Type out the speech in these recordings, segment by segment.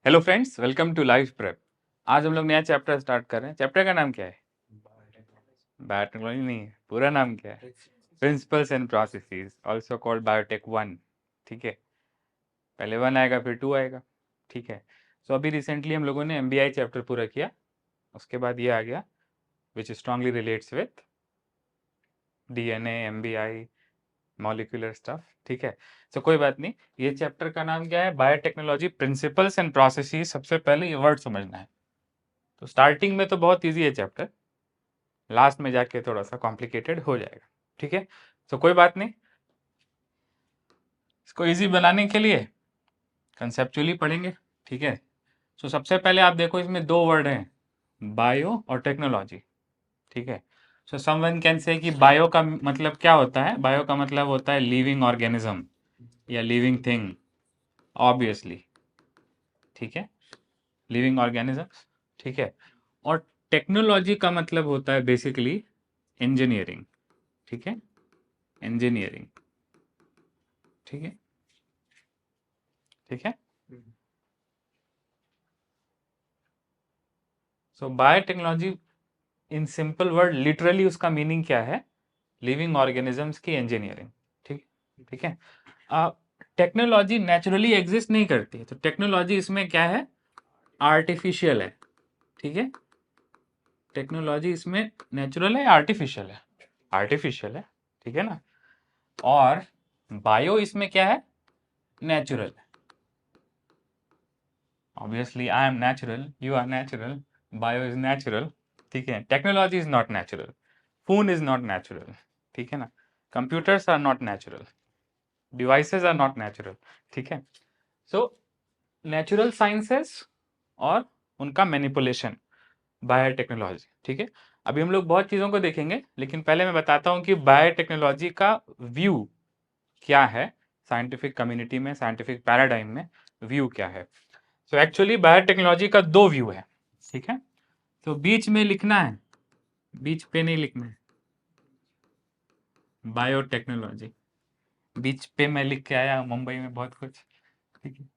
Hello friends, welcome to life prep. आज हम लोग नया चैप्टर स्टार्ट कर रहे हैं। चैप्टर का नाम क्या है? बायोटेक्नोलॉजी नहीं है, पूरा नाम क्या है? Principles and processes, also called biotech 1। ठीक है, पहले 1 आएगा फिर 2 आएगा। ठीक है, सो अभी रिसेंटली हम लोगों ने एमबीआई चैप्टर पूरा किया, उसके बाद ये आ गया which strongly relates with DNA, MBI, molecular stuff. ठीक है, सो कोई बात नहीं। ये चैप्टर का नाम क्या है? Biotechnology principles and processes. सबसे पहले ये वर्ड समझना है। तो स्टार्टिंग में तो बहुत ईजी है चैप्टर, लास्ट में जाके थोड़ा सा कॉम्प्लिकेटेड हो जाएगा। ठीक है, तो कोई बात नहीं। इसको इजी बनाने के लिए कंसेप्चुअली पढ़ेंगे। ठीक है, सो सबसे पहले आप देखो, इसमें दो वर्ड हैं, बायो और टेक्नोलॉजी। ठीक है, सो समवन कैन से कि बायो का मतलब क्या होता है? बायो का मतलब होता है लिविंग ऑर्गेनिज्म या लिविंग थिंग, ऑब्वियसली। ठीक है, लिविंग ऑर्गेनिजम्स। ठीक है, और टेक्नोलॉजी का मतलब होता है बेसिकली इंजीनियरिंग। ठीक है, इंजीनियरिंग। ठीक है, ठीक है। So biotechnology in simple word literally उसका मीनिंग क्या है? लिविंग ऑर्गेनिजम्स की इंजीनियरिंग। ठीक, ठीक है। टेक्नोलॉजी नेचुरली एग्जिस्ट नहीं करती है, तो टेक्नोलॉजी इसमें क्या है? आर्टिफिशियल है। ठीक है, टेक्नोलॉजी इसमें नेचुरल है, आर्टिफिशियल है? आर्टिफिशियल है। ठीक है ना। और बायो इसमें क्या है? नेचुरल है। Obviously I am natural, you are natural, bio is natural. ठीक है, technology is not natural, phone is not natural. ठीक है ना, computers are not natural, devices are not natural. ठीक है, सो नेचुरल साइंसेस और उनका मैनिपुलेशन, बायोटेक्नोलॉजी। ठीक है, अभी हम लोग बहुत चीज़ों को देखेंगे, लेकिन पहले मैं बताता हूँ कि बायोटेक्नोलॉजी का व्यू क्या है साइंटिफिक कम्युनिटी में, साइंटिफिक पैराडाइम में व्यू क्या है। सो एक्चुअली बायोटेक्नोलॉजी का दो व्यू है। ठीक है, तो बीच में लिखना है, बीच पे नहीं लिखना है बायोटेक्नोलॉजी। बीच पे मैं लिख के आया मुंबई में बहुत कुछ। ठीक है,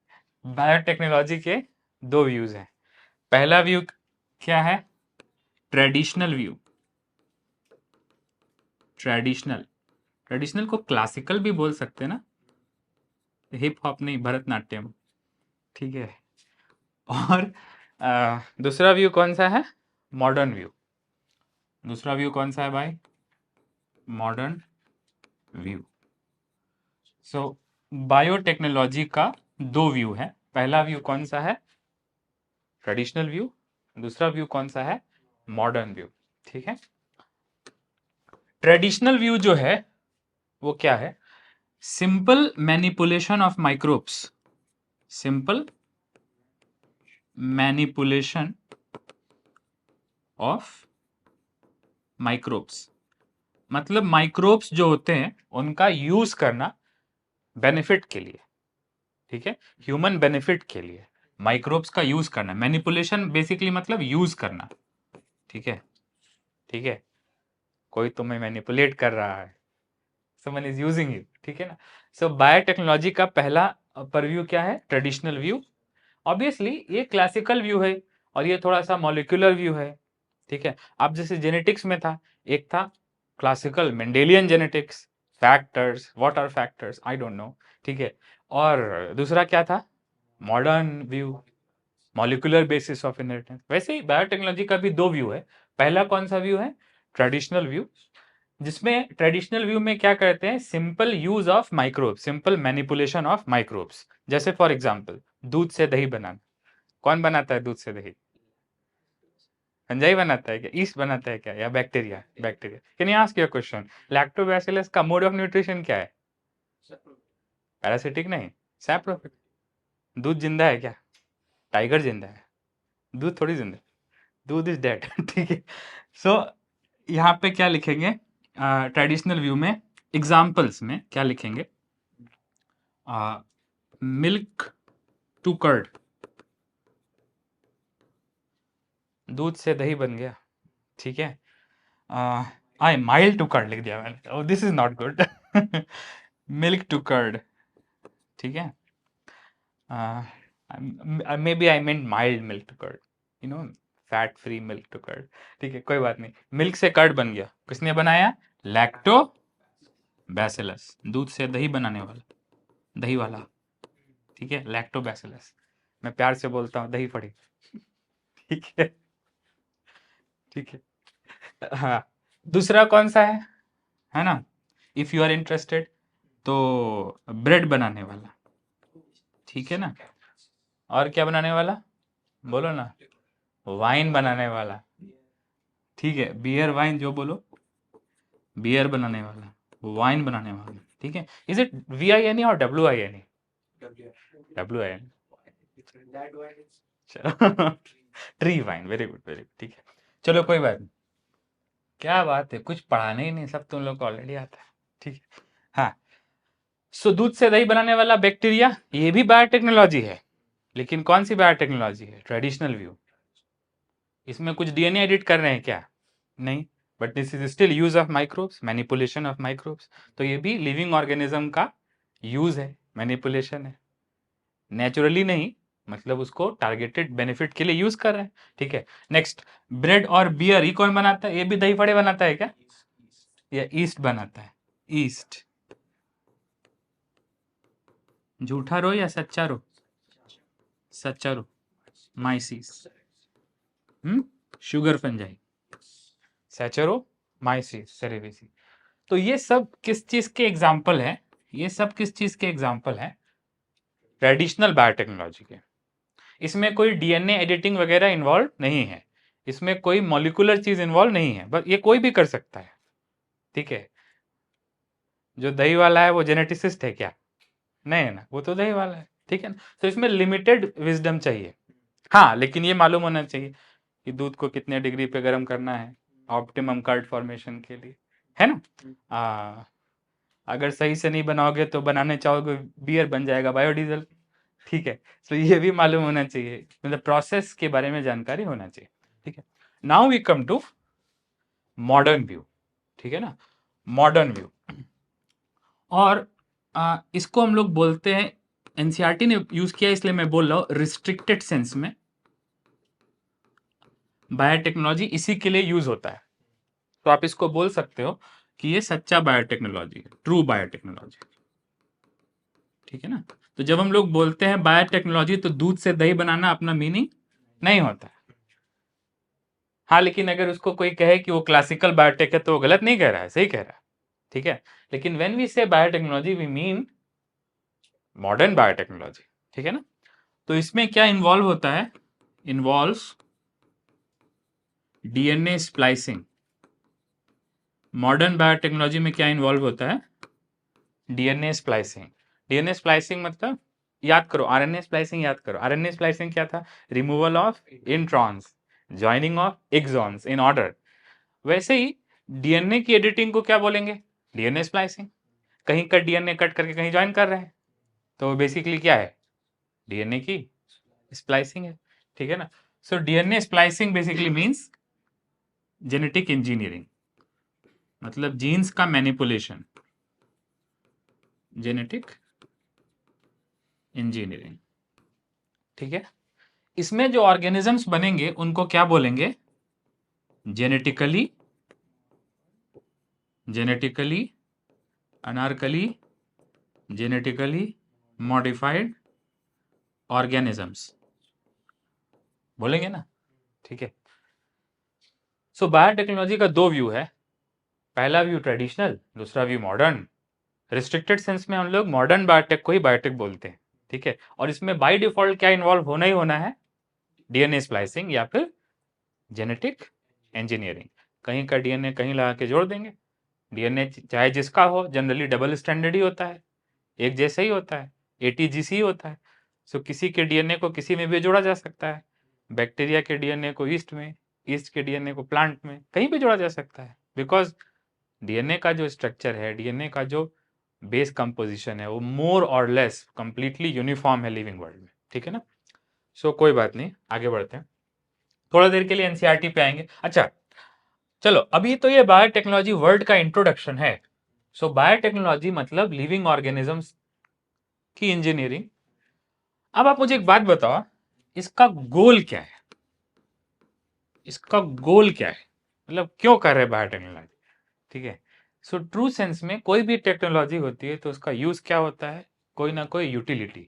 बायोटेक्नोलॉजी के दो व्यूज हैं। पहला व्यू क्या है? Traditional view. ट्रेडिशनल, ट्रेडिशनल को क्लासिकल भी बोल सकते हैं ना, हिप हॉप नहीं, भरतनाट्यम। ठीक है, और दूसरा व्यू कौन सा है? Modern view. दूसरा व्यू कौन सा है भाई? Modern view. सो बायोटेक्नोलॉजी का दो व्यू है। पहला व्यू कौन सा है? Traditional view. दूसरा व्यू कौन सा है? Modern view. ठीक है, ट्रेडिशनल व्यू जो है वो क्या है? Simple manipulation of microbes. Simple manipulation of microbes, मतलब माइक्रोब्स जो होते हैं उनका यूज करना बेनिफिट के लिए। ठीक है, ह्यूमन बेनिफिट के लिए माइक्रोब्स का यूज करना। मैनिपुलेशन बेसिकली मतलब यूज करना। ठीक है, ठीक है, कोई तुम्हें मैनिपुलेट कर रहा है, समवन इज यूजिंग यू। ठीक है ना। सो बायोटेक्नोलॉजी का पहला परव्यू क्या है? Traditional view. ऑब्वियसली ये क्लासिकल व्यू है और ये थोड़ा सा मॉलिक्यूलर व्यू है। ठीक है, अब जैसे जेनेटिक्स में था, एक था classical Mendelian genetics, factors, what are factors, I don't know. ठीक है, और दूसरा क्या था? Modern view, molecular basis of inheritance. वैसे ही बायोटेक्नोलॉजी का भी दो व्यू है। पहला कौन सा व्यू है? ट्रेडिशनल व्यू, जिसमें ट्रेडिशनल व्यू में क्या करते हैं? Simple use of microbes, simple manipulation of microbes. जैसे फॉर एग्जांपल दूध से दही बनाना। कौन बनाता है दूध से दही? संजय बनाता है क्या? ईस्ट बनाता है क्या, या bacteria? Bacteria. Can you ask your question? Lactobacillus का मोड ऑफ न्यूट्रिशन क्या है? पैरासिटिक नहीं, सैप्रोफिट। दूध जिंदा है क्या? टाइगर जिंदा है, दूध थोड़ी जिंदा है, दूध इज डेड। ठीक है, सो यहाँ पे क्या लिखेंगे? ट्रेडिशनल व्यू में एग्जाम्पल्स में क्या लिखेंगे? मिल्क टू कर्ड, दूध से दही बन गया। ठीक है, आई माइल्ड टू कर्ड लिख दिया मैंने, this is not good. Milk to curd. ठीक है, maybe I mean mild milk to curd, you know, fat free milk to curd. ठीक है, कोई बात नहीं, मिल्क से कर्ड बन गया, किसने बनाया? लैक्टो बैसिलस, दूध से दही बनाने वाला, दही वाला। ठीक है, लैक्टो बैसिलस, मैं प्यार से बोलता हूँ दही फड़ी। ठीक है, ठीक है। हाँ, दूसरा कौन सा है ना, इफ यू आर इंटरेस्टेड, तो ब्रेड बनाने वाला, ठीक है ना, और क्या बनाने वाला, बोलो ना, वाइन बनाने वाला, ठीक है, बियर वाइन जो बोलो, बियर बनाने वाला, वाइन बनाने वाला, ठीक है। इज इट VINE और WINE? WIN। Tree wine, very good, very good, ठीक है। चलो कोई बात नहीं, क्या बात है, कुछ पढ़ाने ही नहीं, सब तुम लोग को ऑलरेडी आता है, ठीक है। हाँ, सो दूध से दही बनाने वाला बैक्टीरिया, ये भी बायोटेक्नोलॉजी है, लेकिन कौन सी बायोटेक्नोलॉजी है? Traditional view. इसमें कुछ DNA एडिट कर रहे हैं क्या? नहीं, but this is still use of microbes, manipulation of microbes. तो ये भी लिविंग ऑर्गेनिज्म का यूज है, मैनिपुलेशन है, नेचुरली नहीं, मतलब उसको टारगेटेड बेनिफिट के लिए यूज कर रहे हैं, ठीक है। नेक्स्ट, ब्रेड और बियर, ये कौन बनाता है? ये भी दही फड़े बनाता है क्या? या ईस्ट बनाता है? ईस्ट, झूठा रो या saccharo? Saccharomyces, sugar fungi, saccharomyces cerevisiae. तो ये सब किस चीज के एग्जाम्पल है? ये सब किस चीज के एग्जाम्पल है? ट्रेडिशनल बायोटेक्नोलॉजी के। इसमें कोई DNA एडिटिंग वगैरह इन्वॉल्व नहीं है, इसमें कोई मॉलिकुलर चीज इन्वॉल्व नहीं है, बस ये कोई भी कर सकता है, ठीक है। जो दही वाला है वो जेनेटिसिस्ट है क्या? नहीं है ना, वो तो दही वाला है, ठीक है ना। तो इसमें लिमिटेड विजडम चाहिए, हाँ, लेकिन ये मालूम होना चाहिए कि दूध को कितने डिग्री पे गर्म करना है ऑप्टिमम कर्ड फॉर्मेशन के लिए, है ना। अगर सही से नहीं बनाओगे तो बनाने चाहोगे बियर बन जाएगा बायोडीजल, ठीक है। तो ये भी मालूम होना चाहिए, मतलब प्रोसेस के बारे में जानकारी होना चाहिए, ठीक है। Now we come to modern view, ठीक है ना, मॉडर्न व्यू। और इसको हम लोग बोलते हैं, एनसीईआरटी ने यूज किया इसलिए मैं बोल रहा हूं, रिस्ट्रिक्टेड सेंस में बायोटेक्नोलॉजी इसी के लिए यूज होता है। तो आप इसको बोल सकते हो कि ये सच्चा बायोटेक्नोलॉजी है, ट्रू बायोटेक्नोलॉजी, ठीक है ना। तो जब हम लोग बोलते हैं बायोटेक्नोलॉजी, तो दूध से दही बनाना अपना मीनिंग नहीं होता है। हाँ, लेकिन अगर उसको कोई कहे कि वो क्लासिकल बायोटेक है तो वो गलत नहीं कह रहा है, सही कह रहा है, ठीक है। लेकिन when we say biotechnology we mean modern biotechnology, ठीक है ना। तो इसमें क्या इन्वॉल्व होता है? Involves DNA splicing. Modern biotechnology में क्या इन्वॉल्व होता है? DNA splicing. DNA स्प्लाइसिंग मतलब, याद करो, RNA स्प्लाइसिंग याद करो। RNA स्प्लाइसिंग क्या था? Removal of introns, joining of exons in order. वैसे ही DNA की एडिटिंग को क्या बोलेंगे? DNA splicing. कहीं का DNA कट करके कहीं ज्वाइन कर रहे हैं, तो बेसिकली क्या है? DNA की स्प्लाइसिंग है, ठीक है ना। सो DNA splicing basically means genetic engineering, मतलब जीन्स का मैनिपुलेशन, जेनेटिक इंजीनियरिंग, ठीक है। इसमें जो ऑर्गेनिजम्स बनेंगे उनको क्या बोलेंगे? Genetically, genetically Anarkali, genetically modified organisms बोलेंगे ना, ठीक है। सो बायोटेक्नोलॉजी का दो व्यू है, पहला व्यू ट्रेडिशनल, दूसरा व्यू मॉडर्न। रिस्ट्रिक्टेड सेंस में हम लोग मॉडर्न बायोटेक को ही बायोटेक बोलते हैं, ठीक है। और इसमें बाय डिफॉल्ट क्या इन्वॉल्व होना ही होना है? DNA स्प्लाइसिंग या फिर जेनेटिक इंजीनियरिंग। कहीं का DNA कहीं लगा के जोड़ देंगे। DNA चाहे जिसका हो, जनरली डबल स्टैंडर्ड ही होता है, एक जैसा ही होता है, ATGC होता है। सो किसी के DNA को किसी में भी जोड़ा जा सकता है, बैक्टीरिया के DNA को ईस्ट में, ईस्ट के DNA को प्लांट में, कहीं भी जोड़ा जा सकता है, बिकॉज DNA का जो स्ट्रक्चर है, DNA का जो बेस कंपोजिशन है, वो मोर और लेस कंप्लीटली यूनिफॉर्म है लिविंग वर्ल्ड में, ठीक है ना। सो कोई बात नहीं, आगे बढ़ते हैं, थोड़ा देर के लिए एनसीईआरटी पे आएंगे। अच्छा, चलो, अभी तो ये बायोटेक्नोलॉजी वर्ड का इंट्रोडक्शन है। सो बायोटेक्नोलॉजी मतलब लिविंग ऑर्गेनिजम्स की इंजीनियरिंग। अब आप मुझे एक बात बताओ, इसका गोल क्या है? इसका गोल क्या है, मतलब क्यों कर रहे हैं बायोटेक्नोलॉजी? ठीक है, सो ट्रू सेंस में कोई भी टेक्नोलॉजी होती है तो उसका यूज क्या होता है? कोई ना कोई यूटिलिटी,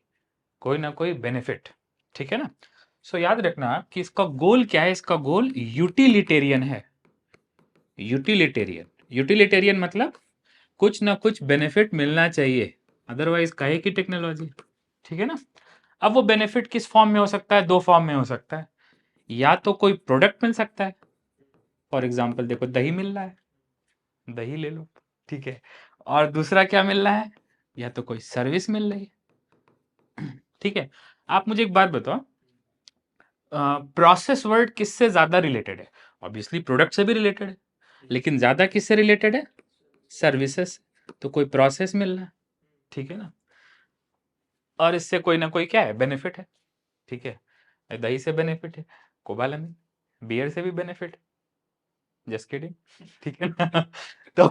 कोई ना कोई बेनिफिट, ठीक है ना? सो याद रखना कि इसका गोल क्या है। इसका गोल यूटिलिटेरियन है। यूटिलिटेरियन, यूटिलिटेरियन मतलब कुछ ना कुछ बेनिफिट मिलना चाहिए, अदरवाइज काहे की टेक्नोलॉजी, ठीक है ना? अब वो बेनिफिट किस फॉर्म में हो सकता है? दो फॉर्म में हो सकता है। या तो कोई प्रोडक्ट मिल सकता है, फॉर एग्जाम्पल देखो दही मिल रहा है, दही ले लो, ठीक है। और दूसरा क्या मिल रहा है? या तो कोई सर्विस मिल रही है, ठीक है। आप मुझे एक बात बताओ, प्रोसेस वर्ड किससे ज्यादा रिलेटेड है? ऑब्वियसली प्रोडक्ट से भी रिलेटेड है, लेकिन ज्यादा किससे रिलेटेड है? सर्विसेज। तो कोई प्रोसेस मिल रहा है, ठीक है ना? और इससे कोई ना कोई क्या है? बेनिफिट है, ठीक है। दही से बेनिफिट है, कोबालमिन, बियर से भी बेनिफिट है, जस्ट किडिंग, ठीक है ना? तो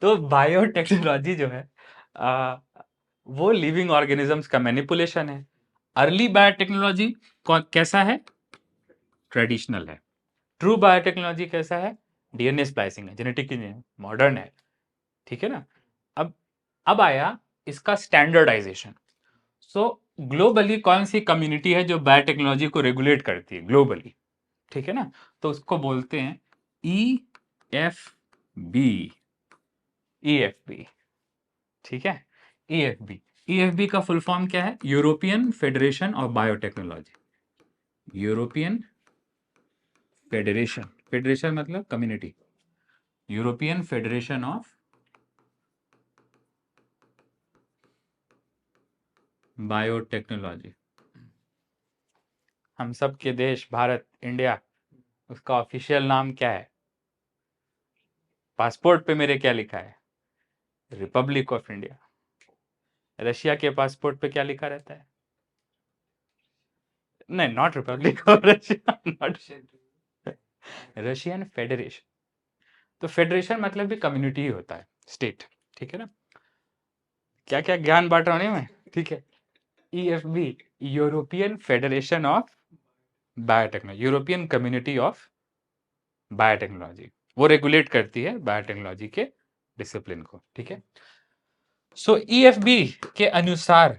तो बायोटेक्नोलॉजी जो है आ, वो लिविंग ऑर्गेनिजम्स का मैनिपुलेशन है। अर्ली बायोटेक्नोलॉजी कैसा है? ट्रेडिशनल है। ट्रू बायोटेक्नोलॉजी कैसा है? डीएनए स्प्लाइसिंग है, जेनेटिक इंजीनियरिंग, मॉडर्न है, ठीक है ना? अब अब आया इसका स्टैंडर्डाइजेशन। सो ग्लोबली कौन सी कम्युनिटी है जो बायोटेक्नोलॉजी को रेगुलेट करती है ग्लोबली, ठीक है ना? तो उसको बोलते हैं E F B, E F B, ठीक है। E F B, E F B का फुल फॉर्म क्या है? European federation of biotechnology. European federation, federation मतलब community, European federation of biotechnology. हम सब के देश भारत, इंडिया, उसका ऑफिशियल नाम क्या है? पासपोर्ट पे मेरे क्या लिखा है? Republic of India. रशिया के पासपोर्ट पे क्या लिखा रहता है? नहीं, not Republic of Russia, not Russian federation. तो फेडरेशन मतलब भी कम्युनिटी ही होता है, स्टेट, ठीक है ना? क्या क्या ज्ञान बांट रहा हूं मैं, ठीक है। EFB, European federation of biotechnology, European community of biotechnology, वो रेगुलेट करती है बायोटेक्नोलॉजी के डिसिप्लिन को, ठीक है। सो ईएफबी के अनुसार,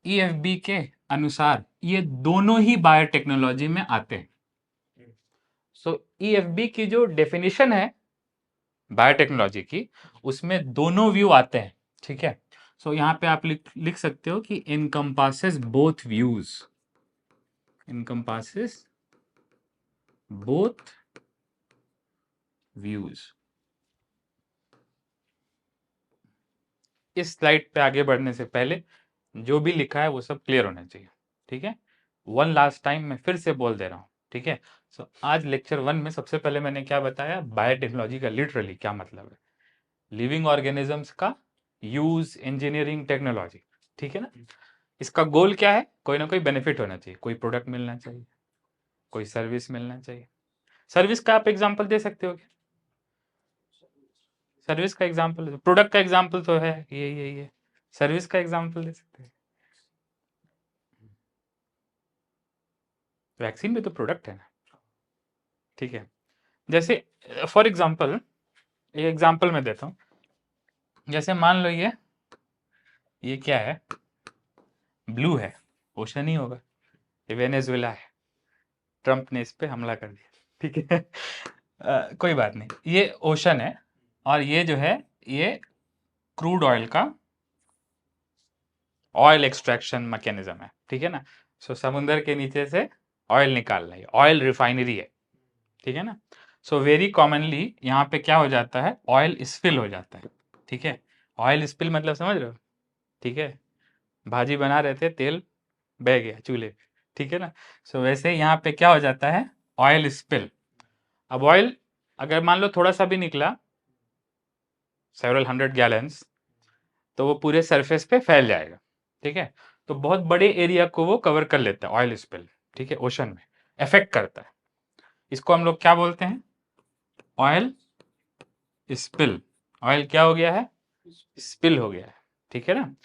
ईएफबी के अनुसार ये दोनों ही बायोटेक्नोलॉजी में आते हैं। सो ईएफबी की जो डेफिनेशन है बायोटेक्नोलॉजी की, उसमें दोनों व्यू आते हैं, ठीक है। सो यहां पे आप लिख सकते हो कि encompasses both views, encompasses both views. इस स्लाइड पे आगे बढ़ने से पहले जो भी लिखा है वो सब क्लियर होना चाहिए, ठीक है। वन लास्ट टाइम मैं फिर से बोल दे रहा हूं, ठीक है। सो आज लेक्चर 1 में सबसे पहले मैंने क्या बताया? बायोटेक्नोलॉजी का लिटरली क्या मतलब है, लिविंग ऑर्गेनिजम्स का यूज, इंजीनियरिंग, टेक्नोलॉजी, ठीक है ना? इसका गोल क्या है? कोई ना कोई बेनिफिट होना चाहिए, कोई प्रोडक्ट मिलना चाहिए, कोई सर्विस मिलना चाहिए। सर्विस का आप एग्जांपल दे सकते हो क्या? सर्विस का एग्जांपल, प्रोडक्ट का एग्जांपल तो है ये सर्विस का एग्जांपल दे सकते हैं। वैक्सीन भी तो प्रोडक्ट है ना, ठीक है। जैसे फॉर एग्जांपल, ये एग्जांपल मैं देता हूँ। जैसे मान लो ये क्या है? ब्लू है, ओशन ही होगा। ये वेनेजुएला है, ट्रंप ने इस पे हमला कर दिया, ठीक है। कोई बात नहीं, ये ओशन है और ये जो है ये क्रूड ऑयल का ऑयल एक्सट्रैक्शन मैकेनिज्म है, ठीक है ना। सो समुद्र के नीचे से ऑयल निकाल रही है, ऑयल रिफाइनरी है, ठीक है ना। सो वेरी कॉमनली यहाँ पे क्या हो जाता है? ऑयल स्पिल हो जाता है, ठीक है। ऑयल स्पिल मतलब समझ रहे हो, ठीक है। भाजी बना रहे थे, तेल बह गया चूल्हे पे, ठीक है ना। सो वैसे यहाँ पे क्या हो जाता है? Oil spill. अब ऑयल अगर मान लो थोड़ा सा भी निकला, सेवरल 100 गैलन्स, तो वो पूरे सरफेस पे फैल जाएगा, ठीक है। तो बहुत बड़े एरिया को वो कवर कर लेता है ऑयल स्पिल, ठीक है, ओशन में इफेक्ट करता है। इसको हम लोग क्या बोलते हैं? Oil spill. ऑयल क्या हो गया है? स्पिल हो गया है, ठीक है ना।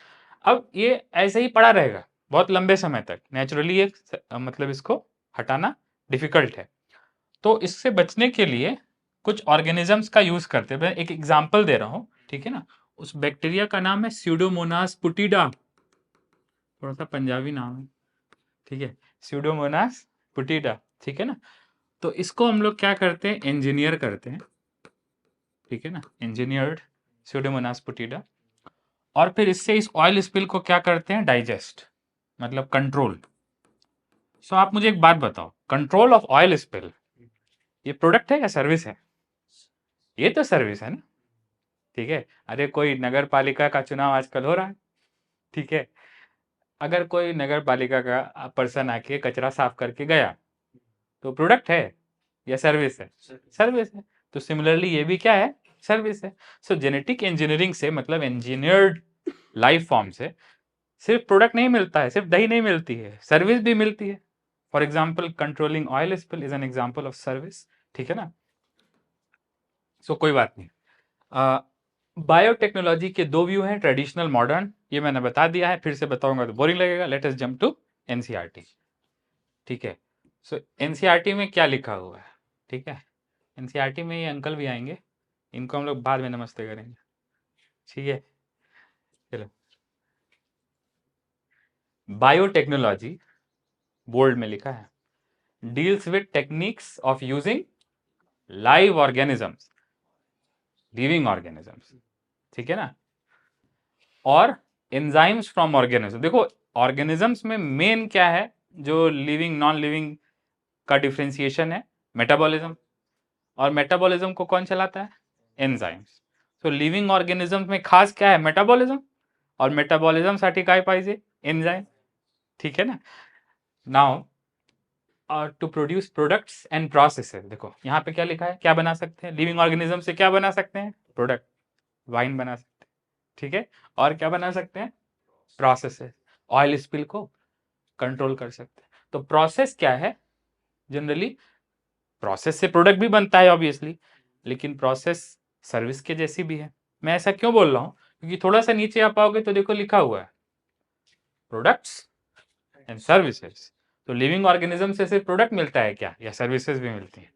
अब ये ऐसे ही पड़ा रहेगा, बहुत लंबे समय तक नेचुरली एक मतलब इसको हटाना डिफिकल्ट है। तो इससे बचने के लिए कुछ ऑर्गेनिजम्स का यूज करते हैं। मैं एक एग्जांपल दे रहा हूं, ठीक है ना। उस बैक्टीरिया का नाम है स्यूडोमोनास पुटिडा, थोड़ा सा पंजाबी नाम है, ठीक है, स्यूडोमोनास पुटिडा, ठीक है ना। तो इसको हम लोग क्या करते हैं, इंजीनियर करते हैं, ठीक है ना, इंजीनियर्ड स्यूडोमोनास पुटिडा। और फिर इससे इस ऑयल स्पिल को क्या करते हैं, डाइजेस्ट, मतलब कंट्रोल। सो आप मुझे एक बात बताओ, कंट्रोल ऑफ ऑयल स्पिल ये प्रोडक्ट है या सर्विस है? ये तो सर्विस है ना, ठीक है। अरे कोई नगर पालिका का चुनाव आजकल हो रहा है, ठीक है, अगर कोई नगर पालिका का पर्सन आके कचरा साफ करके गया तो प्रोडक्ट है या सर्विस है? सर्विस है। तो सिमिलरली ये भी क्या है, सर्विस है। सो जेनेटिक इंजीनियरिंग से मतलब इंजीनियर्ड लाइफ फॉर्म से सिर्फ प्रोडक्ट नहीं मिलता है, सिर्फ दही नहीं मिलती है, सर्विस भी मिलती है। For example controlling oil spill is an example of service, ठीक है ना। सो कोई बात नहीं। बायोटेक्नोलॉजी के दो व्यू हैं, ट्रेडिशनल मॉडर्न, ये मैंने बता दिया है, फिर से बताऊंगा तो बोरिंग लगेगा। Let us jump to NCERT, ठीक है। सो एनसीईआरटी में क्या लिखा हुआ है, ठीक है। एनसीईआरटी में ये अंकल भी आएंगे, इनको हम लोग बाद में नमस्ते करेंगे, ठीक है। चलो, बायोटेक्नोलॉजी बोल्ड में लिखा है deals with techniques of using live organisms, living organisms, ठीक है ना, और एंजाइम्स फ्रॉम ऑर्गेनिज्म। देखो ऑर्गेनिजम्स में मेन क्या है जो लिविंग नॉन लिविंग का डिफ्रेंसिएशन है, मेटाबॉलिज्म। और मेटाबॉलिज्म को कौन चलाता है, एंजाइम्स। तो लिविंग ऑर्गेनिजम्स में खास क्या है, मेटाबॉलिज्म, और मेटाबॉलिज्म साठी काय पाहिजे, एंजाइम, ठीक है ना। Now to produce products and processes, देखो यहाँ पे क्या लिखा है, क्या बना सकते हैं लिविंग ऑर्गेनिज्म से, क्या बना सकते हैं, प्रोडक्ट, वाइन बना सकते हैं, ठीक है। और क्या बना सकते हैं, प्रोसेसेस, ऑयल स्पिल को कंट्रोल कर सकते हैं। तो प्रोसेस क्या है, जनरली प्रोसेस से प्रोडक्ट भी बनता है ऑब्वियसली, लेकिन प्रोसेस सर्विस के जैसी भी है। मैं ऐसा क्यों बोल रहा हूं, क्योंकि थोड़ा सा नीचे आप आओगे तो देखो लिखा हुआ है प्रोडक्ट्स एंड सर्विसेज। तो लिविंग ऑर्गेनिज्म से सिर्फ प्रोडक्ट मिलता है क्या, या सर्विसेज भी मिलती हैं?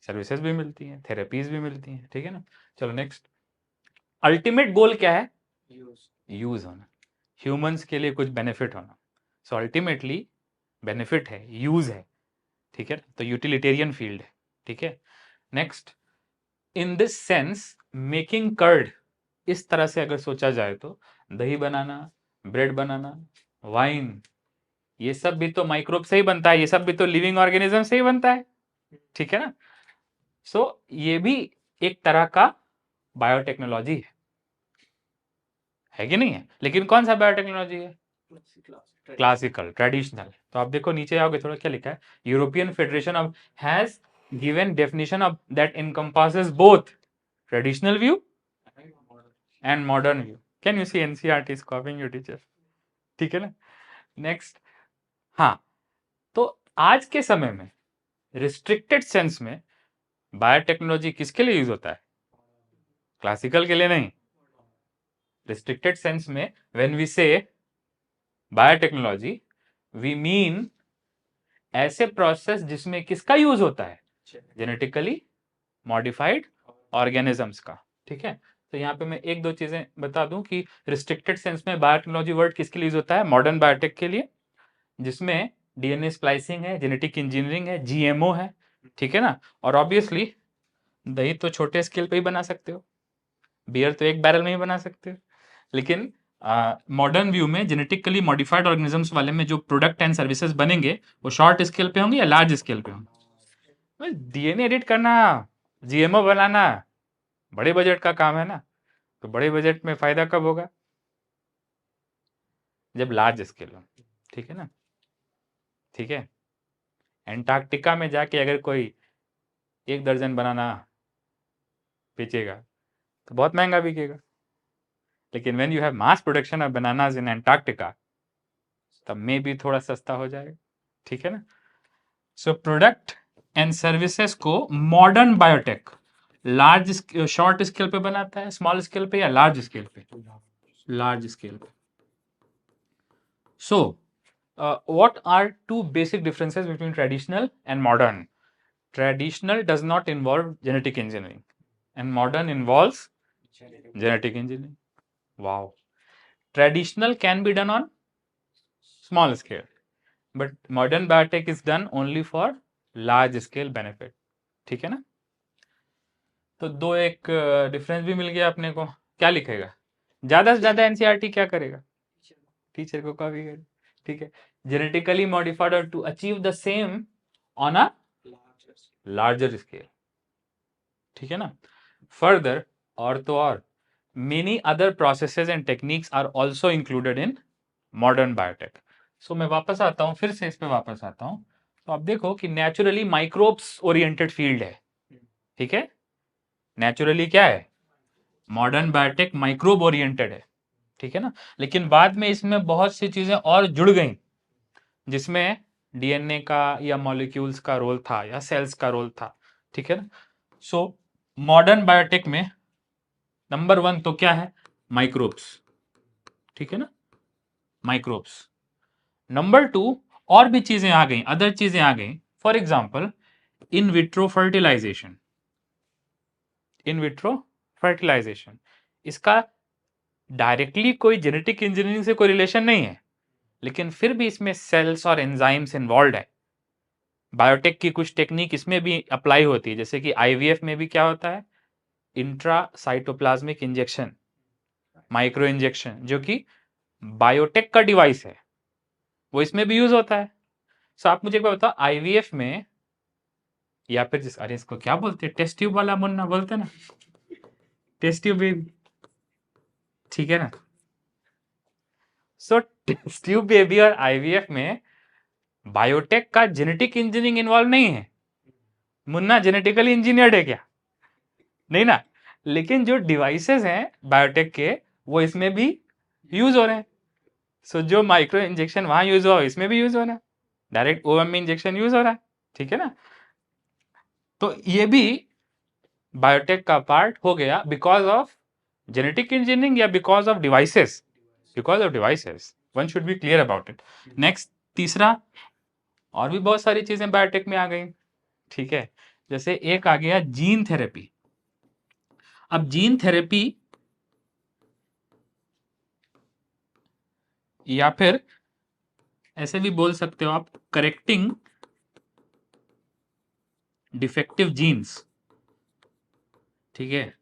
सर्विसेज भी मिलती हैं, थेरेपीज भी मिलती हैं, ठीक है ना। चलो नेक्स्ट, अल्टीमेट गोल क्या है, यूज होना, ह्यूमंस के लिए कुछ बेनिफिट होना। सो अल्टीमेटली बेनिफिट है, यूज है, ठीक है। तो यूटिलिटेरियन फील्ड है, ठीक है। Next, in this sense making curd, इस तरह से अगर सोचा जाए तो दही बनाना, ब्रेड बनाना, वाइन, ये सब भी तो माइक्रोब से ही बनता है, ये सब भी तो लिविंग ऑर्गेनिज्म से ही बनता है, ठीक है ना। सो ये भी एक तरह का बायोटेक्नोलॉजी है कि नहीं है, लेकिन कौन सा बायोटेक्नोलॉजी है, क्लासिकल, ट्रेडिशनल। तो आप देखो नीचे आओगे थोड़ा, क्या लिखा है, European federation of has given definition of that encompasses both traditional view and modern view. Can you see NCERT is copying your teacher, ठीक है ना। नेक्स्ट, हाँ, तो आज के समय में रिस्ट्रिक्टेड सेंस में बायोटेक्नोलॉजी किसके लिए यूज होता है, क्लासिकल के लिए नहीं। रिस्ट्रिक्टेड सेंस में when we say biotechnology we mean ऐसे प्रोसेस जिसमें किसका यूज होता है, जेनेटिकली मॉडिफाइड ऑर्गेनिजम्स का, ठीक है। तो यहाँ पे मैं एक दो चीजें बता दूं कि रिस्ट्रिक्टेड सेंस में बायोटेक्नोलॉजी वर्ड किसके लिए यूज होता है, मॉडर्न बायोटेक के लिए, जिसमें डीएनए स्प्लाइसिंग है, जेनेटिक इंजीनियरिंग है, जीएमओ है, ठीक है ना। और ऑब्वियसली दही तो छोटे स्केल पे ही बना सकते हो, बियर तो एक बैरल में ही बना सकते हो, लेकिन मॉडर्न व्यू में जेनेटिकली मॉडिफाइड ऑर्गेनिजम्स वाले में जो प्रोडक्ट एंड सर्विसेज बनेंगे वो शॉर्ट स्केल पे होंगे या लार्ज स्केल पे होंगे। डीएनए एडिट करना, जीएमओ बनाना बड़े बजट का काम है ना, तो बड़े बजट में फायदा कब होगा, जब लार्ज स्केल हो, ठीक है ना, ठीक है। एंटार्क्टिका में जाके अगर कोई 1 दर्जन बनाना बेचेगा तो बहुत महंगा बिकेगा, लेकिन when you have mass production of bananas in Antarctica तब में भी थोड़ा सस्ता हो जाएगा, ठीक है ना। सो प्रोडक्ट एंड सर्विसेज को modern biotech large short scale पे बनाता है, स्मॉल स्केल पे या लार्ज स्केल पे, लार्ज स्केल पे। सो what are two basic differences between traditional and modern? Traditional does not involve genetic engineering, and modern involves genetic engineering. Wow. Traditional can be done on small scale, but modern biotech is done only for large scale benefit. ठीक है ना? तो दो एक difference भी मिल गया अपने को. क्या लिखेगा? ज्यादा से ज्यादा एनसीईआरटी क्या करेगा? टीचर को कॉपी कर. ठीक है. Genetically modified to achieve the same on a larger scale. ठीक है ना? फर्दर, और तो और, many other processes and techniques are also included in modern biotech. So मैं वापस आता हूं, फिर से इस पे वापस आता हूं. तो आप देखो कि नेचुरली माइक्रोब्स ओरिएंटेड फील्ड है. ठीक है. नेचुरली क्या है? मॉडर्न बायोटेक माइक्रोब ओरिएंटेड है. ठीक है ना? लेकिन बाद में इसमें बहुत सी चीजें और जुड़ गई, जिसमें डीएनए का या मॉलिक्यूल्स का रोल था या सेल्स का रोल था. ठीक है ना? सो मॉडर्न बायोटेक में नंबर 1 तो क्या है? माइक्रोब्स. ठीक है ना? माइक्रोब्स. नंबर 2, और भी चीजें आ गई, अदर चीजें आ गई. For example, in vitro fertilisation. In vitro fertilisation, इसका डायरेक्टली कोई जेनेटिक इंजीनियरिंग से कोई रिलेशन नहीं है, लेकिन फिर भी इसमें सेल्स और एंजाइम्स इन्वॉल्व है. बायोटेक की कुछ टेक्निक इसमें भी अप्लाई होती है, जैसे कि आईवीएफ में भी क्या होता है? इंट्रासाइटोप्लाज्मिक इंजेक्शन, माइक्रो इंजेक्शन, जो कि बायोटेक का डिवाइस है, वो इसमें भी यूज होता है. सो आप मुझे बताओ, आईवीएफ में, या फिर अरे इसको क्या बोलते हैं, टेस्ट ट्यूब वाला मुन्ना बोलते हैं ना, टेस्ट ट्यूब बेबी. ठीक है ना? सो टेस्ट ट्यूब बेबी और आईवीएफ में बायोटेक का जेनेटिक इंजीनियरिंग इन्वॉल्व नहीं है. मुन्ना जेनेटिकली इंजीनियर्ड है क्या? नहीं ना. लेकिन जो डिवाइसेस हैं बायोटेक के, वो इसमें भी यूज हो रहे हैं. सो जो माइक्रो इंजेक्शन वहां यूज हुआ, इसमें भी यूज हो रहा है. डायरेक्ट ओएम में इंजेक्शन यूज हो रहा है. ठीक है ना? तो ये भी बायोटेक का पार्ट हो गया बिकॉज ऑफ जेनेटिक इंजीनियरिंग या because of devices? Because of devices. One should be clear about it. Next, तीसरा, और भी बहुत सारी चीजें बायोटेक में आ गई. ठीक है. जैसे एक आ गया जीन थेरेपी. अब जीन थेरेपी, या फिर ऐसे भी बोल सकते हो आप, करेक्टिंग डिफेक्टिव जीन्स. ठीक है.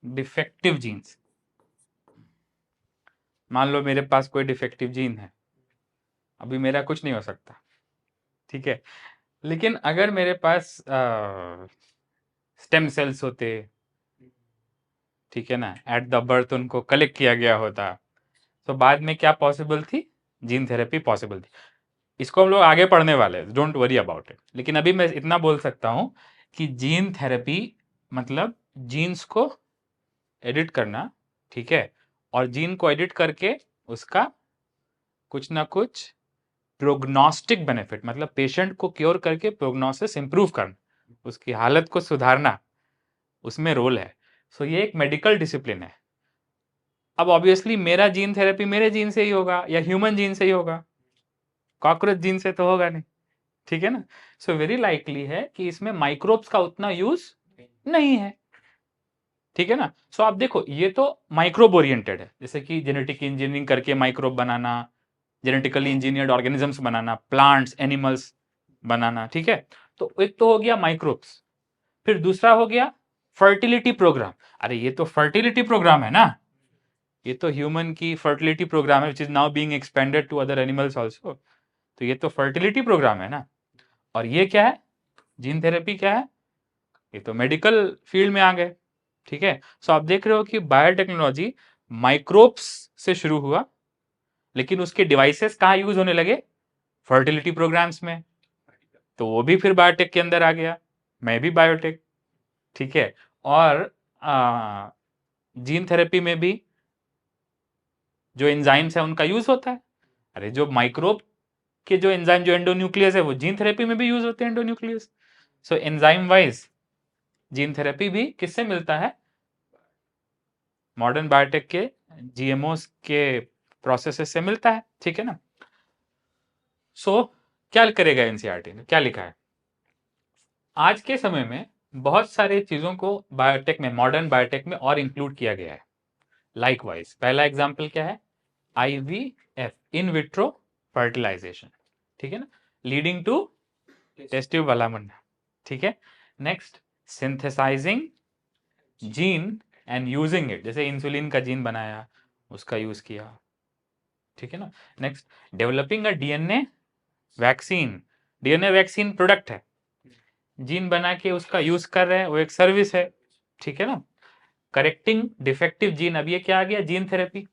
Defective genes. मान लो मेरे पास कोई डिफेक्टिव जीन है, अभी मेरा कुछ नहीं हो सकता. ठीक है. लेकिन अगर मेरे पास स्टेम सेल्स होते, ठीक है ना, एट द बर्थ उनको कलेक्ट किया गया होता, तो बाद में क्या पॉसिबल थी? जीन थेरेपी पॉसिबल थी. इसको हम लोग आगे पढ़ने वाले हैं, डोंट वरी अबाउट इट. लेकिन अभी मैं इतना बोल सकता हूं कि जीन थेरेपी मतलब जीन्स को एडिट करना. ठीक है. और जीन को एडिट करके उसका कुछ ना कुछ प्रोग्नोस्टिक बेनिफिट, मतलब पेशेंट को क्योर करके प्रोग्नोसिस इंप्रूव करना, उसकी हालत को सुधारना, उसमें रोल है. सो ये एक मेडिकल डिसिप्लिन है. अब ऑब्वियसली मेरा जीन थेरेपी मेरे जीन से ही होगा या ह्यूमन जीन से ही होगा, कॉकरोच जीन से तो होगा नहीं. ठीक है ना? सो वेरी लाइकली है कि इसमें माइक्रोब्स का उतना यूज नहीं है. ठीक है ना? सो आप देखो, ये तो माइक्रोब ओरिएंटेड है, जैसे कि जेनेटिक इंजीनियरिंग करके माइक्रोब बनाना, जेनेटिकली इंजीनियर्ड ऑर्गेनिजम्स बनाना, प्लांट्स, एनिमल्स बनाना. ठीक है. तो एक तो हो गया माइक्रोब्स. फिर दूसरा हो गया फर्टिलिटी प्रोग्राम. अरे ये तो फर्टिलिटी प्रोग्राम है ना, ये तो ह्यूमन की फर्टिलिटी प्रोग्राम है, which is now being expanded to other animals also. तो ये तो फर्टिलिटी प्रोग्राम है ना. और ये क्या है? जीन थेरेपी क्या है? ये तो मेडिकल फील्ड में आ गए. ठीक है. सो आप देख रहे हो कि बायोटेक्नोलॉजी माइक्रोब्स से शुरू हुआ, लेकिन उसके डिवाइसेस कहां यूज होने लगे? फर्टिलिटी प्रोग्राम्स में. तो वो भी फिर बायोटेक के अंदर आ गया. मैं भी बायोटेक. ठीक है. और जीन थेरेपी में भी जो एंजाइम्स है उनका यूज होता है. अरे जो माइक्रोब के जो एंजाइम, जो एंडोन्यूक्लियस है, वो जीन थेरेपी में भी यूज होते हैं, endonuclease. So enzyme wise gene therapy भी किससे मिलता है? मॉडर्न बायोटेक के जीएमओस के प्रोसेसेस से मिलता है, ठीक है ना। सो क्या करेगा एनसीईआरटी ने, क्या लिखा है, आज के समय में बहुत सारे चीजों को बायोटेक में, मॉडर्न बायोटेक में और इंक्लूड किया गया है। लाइकवाइज पहला एग्जांपल क्या है, आईवीएफ, इन विट्रो फर्टिलाइजेशन, ठीक है ना, leading to test tube development, ठीक है। Next, synthesising gene and using it, जैसे इंसुलिन का जीन बनाया, उसका यूज किया, ठीक है ना। Next, developing a DNA vaccine, DNA vaccine product है, जीन बना के उसका यूज कर रहे हैं, वो एक सर्विस है, ठीक है ना। करेक्टिंग डिफेक्टिव जीन, अब ये क्या आ गया, जीन थेरेपी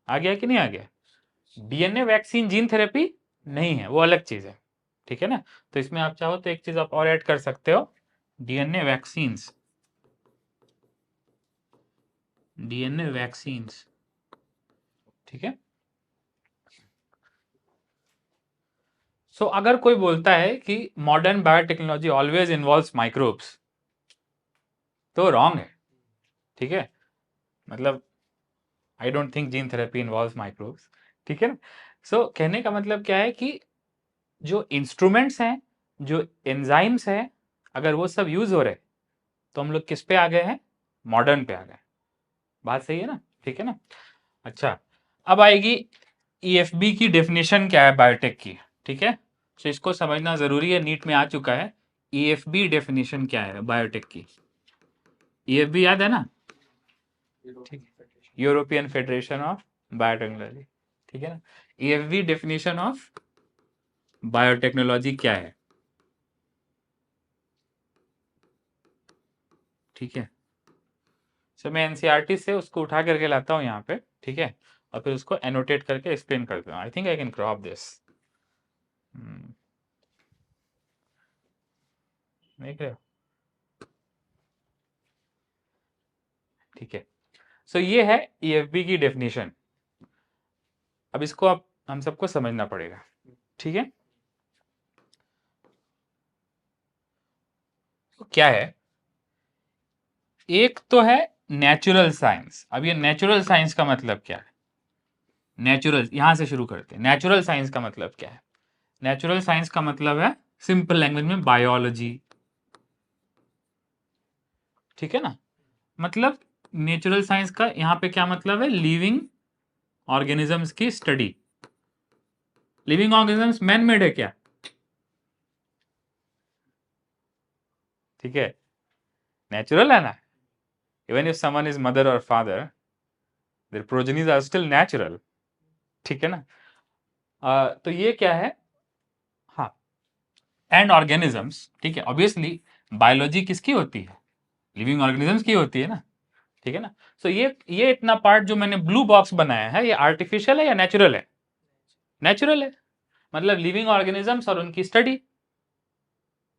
आ गया कि नहीं आ गया। डीएनए वैक्सीन जीन थेरेपी नहीं है, वो अलग चीज है, ठीक है ना। तो इसमें आप चाहो तो एक चीज आप और ऐड कर सकते हो, डीएनए वैक्सीन्स, डीएनए वैक्सीन्स, ठीक है। सो अगर कोई बोलता है कि modern biotechnology always involves microbes, तो रॉन्ग है, ठीक है। मतलब I don't think gene therapy involves microbes, ठीक है ना। सो कहने का मतलब क्या है कि जो इंस्ट्रूमेंट्स हैं, जो एंजाइम्स हैं, अगर वो सब यूज हो रहे, तो हम लोग किस पे आ गए हैं, मॉडर्न पे आ गए। बात सही है ना, ठीक है ना। अच्छा, अब आएगी ईएफबी की डेफिनेशन क्या है बायोटेक की, ठीक है। तो इसको समझना जरूरी है, नीट में आ चुका है। ईएफबी डेफिनेशन क्या है बायोटेक की, ईएफबी याद है ना, ठीक है, यूरोपियन फेडरेशन ऑफ बायोटेक्नोलॉजी, ठीक है ना। ईएफबी डेफिनेशन ऑफ बायोटेक्नोलॉजी क्या है, ठीक है। सो मैं एनसीईआरटी से उसको उठा करके लाता हूँ यहाँ पे, ठीक है, और फिर उसको एनोटेट करके एक्सप्लेन करता हूँ। I think I can crop this, देख रहे हो, ठीक है। सो ये है ईएफबी की डेफिनेशन। अब इसको आप हम सबको समझना पड़ेगा, ठीक है। तो क्या है, एक तो है नेचुरल साइंस। अब ये नेचुरल साइंस का मतलब क्या है, नेचुरल, यहां से शुरू करते हैं। नेचुरल साइंस का मतलब क्या है, नेचुरल साइंस का मतलब है सिंपल लैंग्वेज में बायोलॉजी, ठीक है ना। मतलब नेचुरल साइंस का यहां पे क्या मतलब है, लिविंग ऑर्गेनिजम्स की study. Living organisms man made है क्या, ठीक है, नेचुरल है ना। Even if someone is mother और father, their progenies are still natural, ठीक है ना। तो ये क्या है, हाँ, एंड ऑर्गेनिजम्स, ठीक है। ऑब्वियसली बायोलॉजी किसकी होती है, लिविंग ऑर्गेनिजम्स की होती है ना, ठीक है ना। सो ये इतना पार्ट जो मैंने ब्लू बॉक्स बनाया है, ये आर्टिफिशियल है या नेचुरल है, नेचुरल है। मतलब लिविंग ऑर्गेनिजम्स और उनकी स्टडी,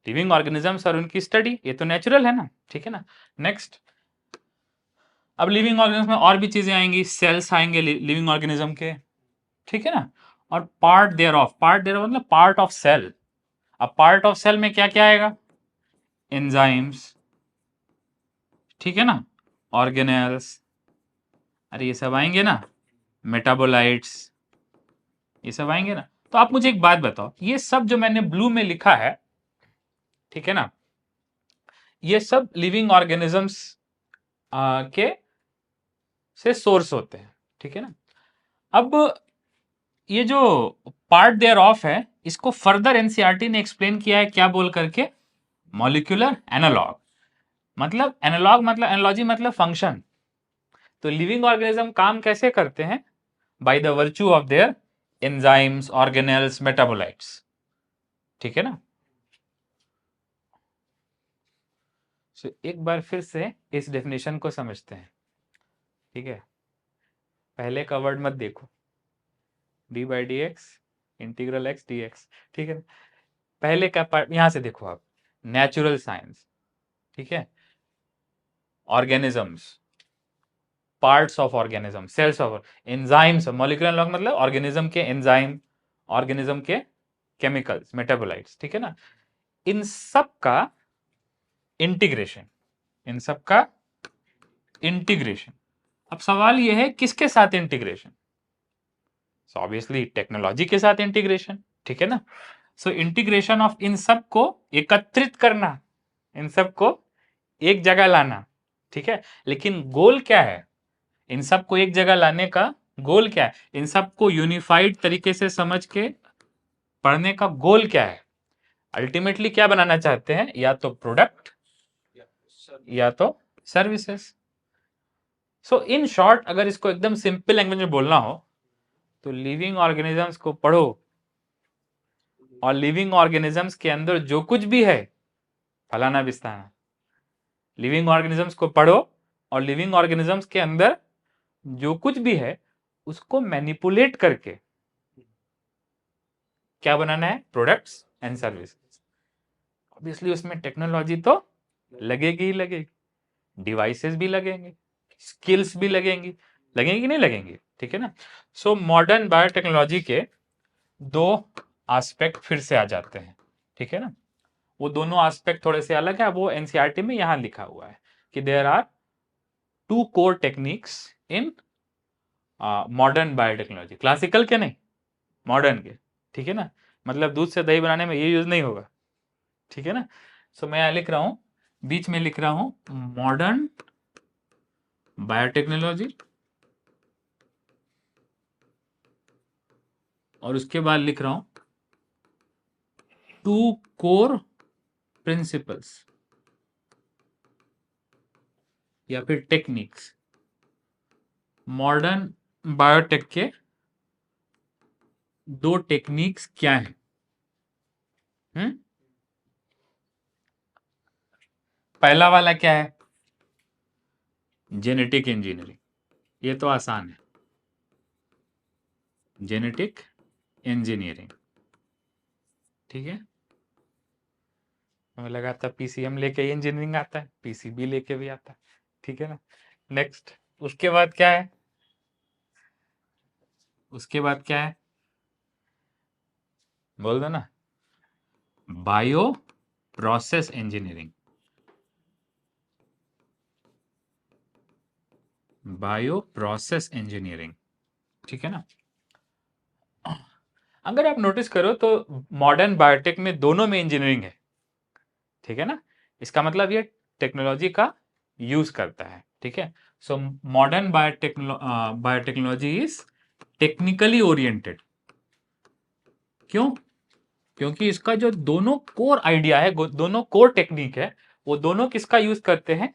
लिविंग ऑर्गेनिजम्स और उनकी स्टडी, ये तो नेचुरल है ना, ठीक है ना। नेक्स्ट, अब लिविंग ऑर्गेनिज्म में और भी चीजें आएंगी, सेल्स आएंगे लिविंग ऑर्गेनिज्म के, ठीक है ना। और part there of, part there मतलब पार्ट ऑफ सेल। अब पार्ट ऑफ सेल में क्या क्या आएगा, एंजाइम्स, ठीक है ना, ऑर्गेनेल्स, अरे ये सब आएंगे ना, मेटाबोलाइट्स, ये सब आएंगे ना। तो आप मुझे एक बात बताओ, ये सब जो मैंने ब्लू में लिखा है, ठीक है ना, ये सब लिविंग ऑर्गेनिजम्स के से सोर्स होते हैं, ठीक है ना। अब ये जो पार्ट देयर ऑफ है, इसको फर्दर एनसीईआरटी ने एक्सप्लेन किया है क्या बोल करके, मॉलिक्यूलर एनालॉग। मतलब एनालॉग मतलब एनालॉजी मतलब फंक्शन। तो लिविंग ऑर्गेनिज्म काम कैसे करते हैं, by the virtue of their enzymes, organelles, metabolites, ठीक है ना। सो एक बार फिर से इस डेफिनेशन को समझते हैं, ठीक है। पहले का वर्ड मत देखो, D by D x integral x D x, ठीक है। पहले का पार्ट यहां से देखो आप, नेचुरल साइंस, ठीक है, organisms, parts of organism, cells of, enzymes, molecular log मतलब ऑर्गेनिज्म के एंजाइम, ऑर्गेनिज्म के केमिकल्स, मेटाबोलाइट्स, ठीक है ना। इन सब का इंटीग्रेशन, इन सब का इंटीग्रेशन। अब सवाल यह है किसके साथ इंटीग्रेशन, सो ऑब्वियसली टेक्नोलॉजी के साथ इंटीग्रेशन, ठीक है ना। सो इंटीग्रेशन ऑफ इन सब को एकत्रित करना, इन सब को एक जगह लाना, ठीक है। लेकिन गोल क्या है इन सब को एक जगह लाने का? गोल क्या है? इन सब को यूनिफाइड तरीके से समझ के पढ़ने का गोल क्या है? अल्टीमेटली क्या बनाना चाहते हैं? या तो प्रोडक्ट या तो सर्विसेज। सो इन शॉर्ट अगर इसको एकदम सिंपल लैंग्वेज में बोलना हो तो लिविंग ऑर्गेनिजम्स को पढ़ो और लिविंग ऑर्गेनिजम्स के अंदर जो कुछ भी है फलाना बिस्ताना, लिविंग ऑर्गेनिजम्स को पढ़ो और लिविंग ऑर्गेनिजम्स के अंदर जो कुछ भी है उसको मैनिपुलेट करके क्या बनाना है? Products and services. ऑब्वियसली उसमें टेक्नोलॉजी तो लगेगी ही लगेगी, डिवाइसेस भी लगेंगे, स्किल्स भी लगेंगी, लगेंगी नहीं लगेंगी, ठीक है ना। सो मॉडर्न बायोटेक्नोलॉजी के दो एस्पेक्ट फिर से आ जाते हैं, ठीक है ना। वो दोनों एस्पेक्ट थोड़े से अलग है, वो एनसीईआरटी में यहां लिखा हुआ है कि there are 2 core techniques in modern biotechnology. Classical के नहीं, मॉडर्न के, ठीक है ना। मतलब दूध से दही बनाने में ये यूज नहीं होगा, ठीक है ना। सो मैं यहां लिख रहा हूं, बीच में लिख रहा हूं मॉडर्न बायोटेक्नोलॉजी और उसके बाद लिख रहा हूं 2 कोर प्रिंसिपल्स या फिर टेक्निक्स। मॉडर्न बायोटेक के 2 टेक्निक्स क्या है? पहला वाला क्या है? Genetic engineering. ये तो आसान है, जेनेटिक इंजीनियरिंग, ठीक है। हमें लगा था पीसीएम लेके इंजीनियरिंग आता है, पीसीबी लेके भी आता है, ठीक है ना। नेक्स्ट, उसके बाद क्या है? उसके बाद क्या है? बोल दो ना, bio process engineering. Bio process engineering, ठीक है ना। अगर आप नोटिस करो तो मॉडर्न बायोटेक में दोनों में इंजीनियरिंग है, ठीक है ना। इसका मतलब ये टेक्नोलॉजी का यूज करता है, ठीक है। So modern biotechnology is technically oriented. क्यों? क्योंकि इसका जो दोनों कोर आइडिया है, दोनों कोर टेक्निक है, वो दोनों किसका यूज करते हैं?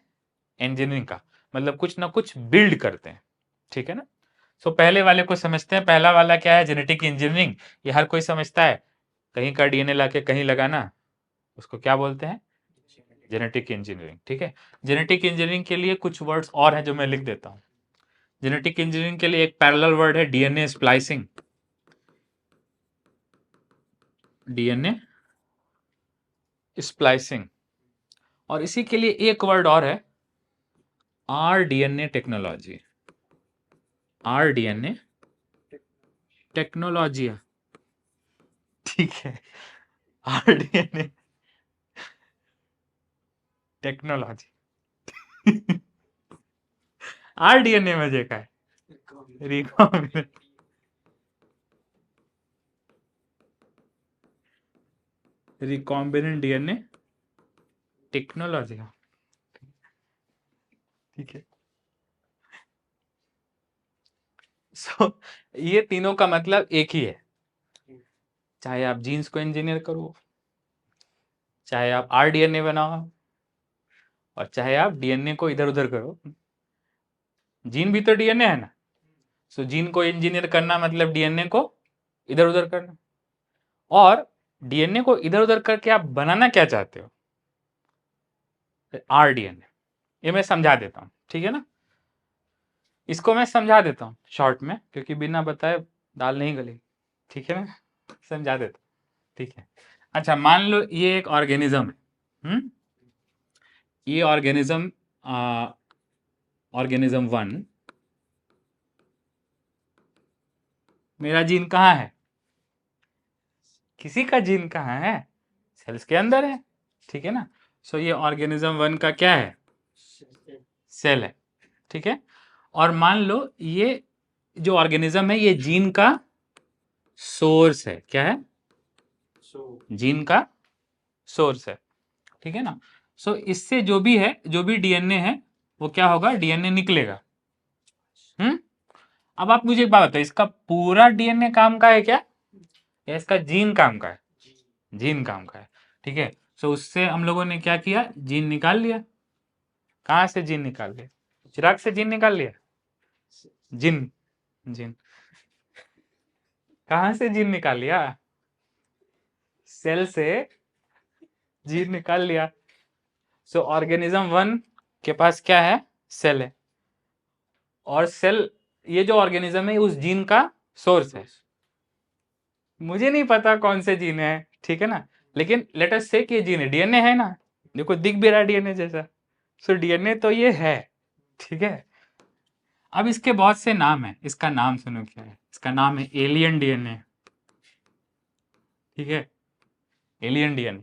इंजीनियरिंग का। मतलब कुछ ना कुछ बिल्ड करते हैं, ठीक है ना। सो पहले वाले को समझते हैं। पहला वाला क्या है? Genetic engineering. ये हर कोई समझता है, कहीं का डीएनए लाके कहीं लगाना, उसको क्या बोलते हैं? जेनेटिक इंजीनियरिंग, ठीक है। जेनेटिक इंजीनियरिंग के लिए कुछ वर्ड्स और हैं जो मैं लिख देता हूं। जेनेटिक इंजीनियरिंग के लिए एक पैरेलल वर्ड है डीएनए स्प्लाइसिंग। DNA splicing. और इसी के लिए एक वर्ड और है, आरडीएनए टेक्नोलॉजी। आरडीएनए टेक्नोलॉजी, ठीक है। RDNA technology. आरडीएनए में देखा है रिकॉम्बिनेंट रिकॉम्बिनेंट डीएनए टेक्नोलॉजी, ठीक है। सो ये तीनों का मतलब एक ही है। चाहे आप जीन्स को इंजीनियर करो, चाहे आप आरडीएनए बनाओ, और चाहे आप डीएनए को इधर उधर करो, जीन भी तो डीएनए है ना। सो जीन को इंजीनियर करना मतलब डीएनए को इधर उधर करना। और डीएनए को इधर उधर करके आप बनाना क्या चाहते हो? आरडीएनए। ये मैं समझा देता हूं, ठीक है ना। इसको मैं समझा देता हूं शॉर्ट में, क्योंकि बिना बताए दाल नहीं गलेगी, ठीक है। मैं समझा देता हूं, ठीक है। अच्छा, मान लो ये एक ऑर्गेनिज्म है। ये ऑर्गेनिज्म ऑर्गेनिज्म 1, मेरा जीन कहाँ है? किसी का जीन कहाँ है? सेल्स के अंदर है, ठीक है ना। सो ये ऑर्गेनिज्म 1 का क्या है? सेल है, ठीक है। और मान लो ये जो ऑर्गेनिज्म है ये जीन का सोर्स है। क्या है? जीन का सोर्स है, ठीक है ना। सो इससे जो भी है, जो भी डीएनए है वो क्या होगा, डीएनए निकलेगा। अब आप मुझे एक बात बताओ, इसका पूरा डीएनए काम का है क्या, या इसका जीन काम का है? जीन काम का है, ठीक है। सो उससे हम लोगों ने क्या किया, जीन निकाल लिया। कहाँ से जीन निकाल लिया? चिराग से जीन निकाल लिया। जीन जीन कहाँ से जीन निकाल लिया? सेल से जीन निकाल लिया। सो ऑर्गेनिज्म वन के पास क्या है, सेल है, और सेल, ये जो ऑर्गेनिज्म है उस जीन का सोर्स है। मुझे नहीं पता कौन से जीन है, ठीक है ना, लेकिन लेट अस से कि जीन है, डीएनए है ना, देखो दिख भी रहा है डीएनए जैसा। सो डीएनए तो ये है, ठीक है। अब इसके बहुत से नाम है, इसका नाम सुनो क्या है, इसका नाम है एलियन डीएनए, ठीक है, alien DNA.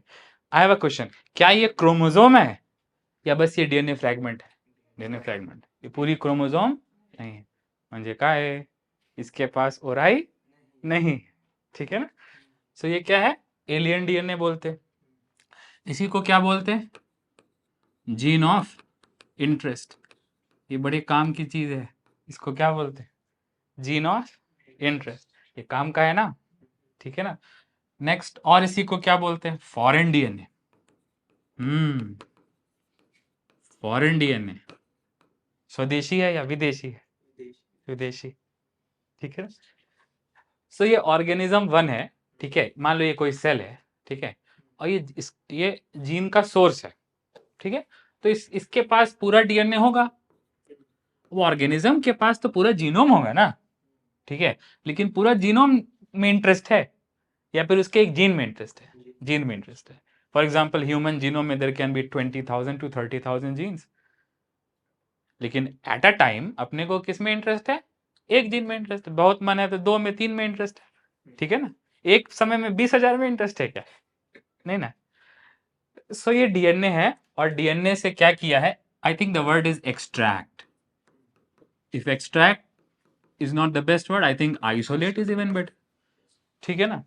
I have a question, क्या ये क्रोमोसोम है या बस ये डीएनए फ्रैगमेंट है? डीएनए फ्रैगमेंट, ये पूरी क्रोमोसोम नहीं है, म्हणजे क्या है, इसके पास ओराई नहीं, ठीक है ना। सो ये क्या है, एलियन डीएनए बोलते हैं। इसी को क्या बोलते हैं, जीन ऑफ इंटरेस्ट। ये बड़े काम की चीज है, इसको क्या बोलते हैं, जीन ऑफ इंटरेस्ट। ये काम का है ना, ठीक है ना। नेक्स्ट, और इसी को क्या बोलते हैं, फॉरेन डीएनए। फॉरेन डीएनए स्वदेशी है या विदेशी है? विदेशी, ठीक है। सो ये ऑर्गेनिज्म वन है, ठीक है, मान लो ये कोई सेल है, ठीक है, और ये जीन का सोर्स है, ठीक है। तो इसके पास पूरा डीएनए होगा, वो ऑर्गेनिज्म के पास तो पूरा जीनोम होगा ना, ठीक है, लेकिन पूरा जीनोम में इंटरेस्ट है या फिर उसके एक जीन में इंटरेस्ट है? जीन में इंटरेस्ट है। फॉर एग्जाम्पल ह्यूमन जीनोम में there can be 20,000 to 30,000 genes, लेकिन एट अ टाइम अपने को किस में इंटरेस्ट है, एक जीन में इंटरेस्ट है। बहुत मन है तो दो में, तीन में इंटरेस्ट है, ठीक है ना। एक समय में 20,000 में इंटरेस्ट है क्या? नहीं ना। सो ये डीएनए है, और डीएनए से क्या किया है, I think the word is extract. If extract is not the best word, I think isolate is even better, ठीक है ना।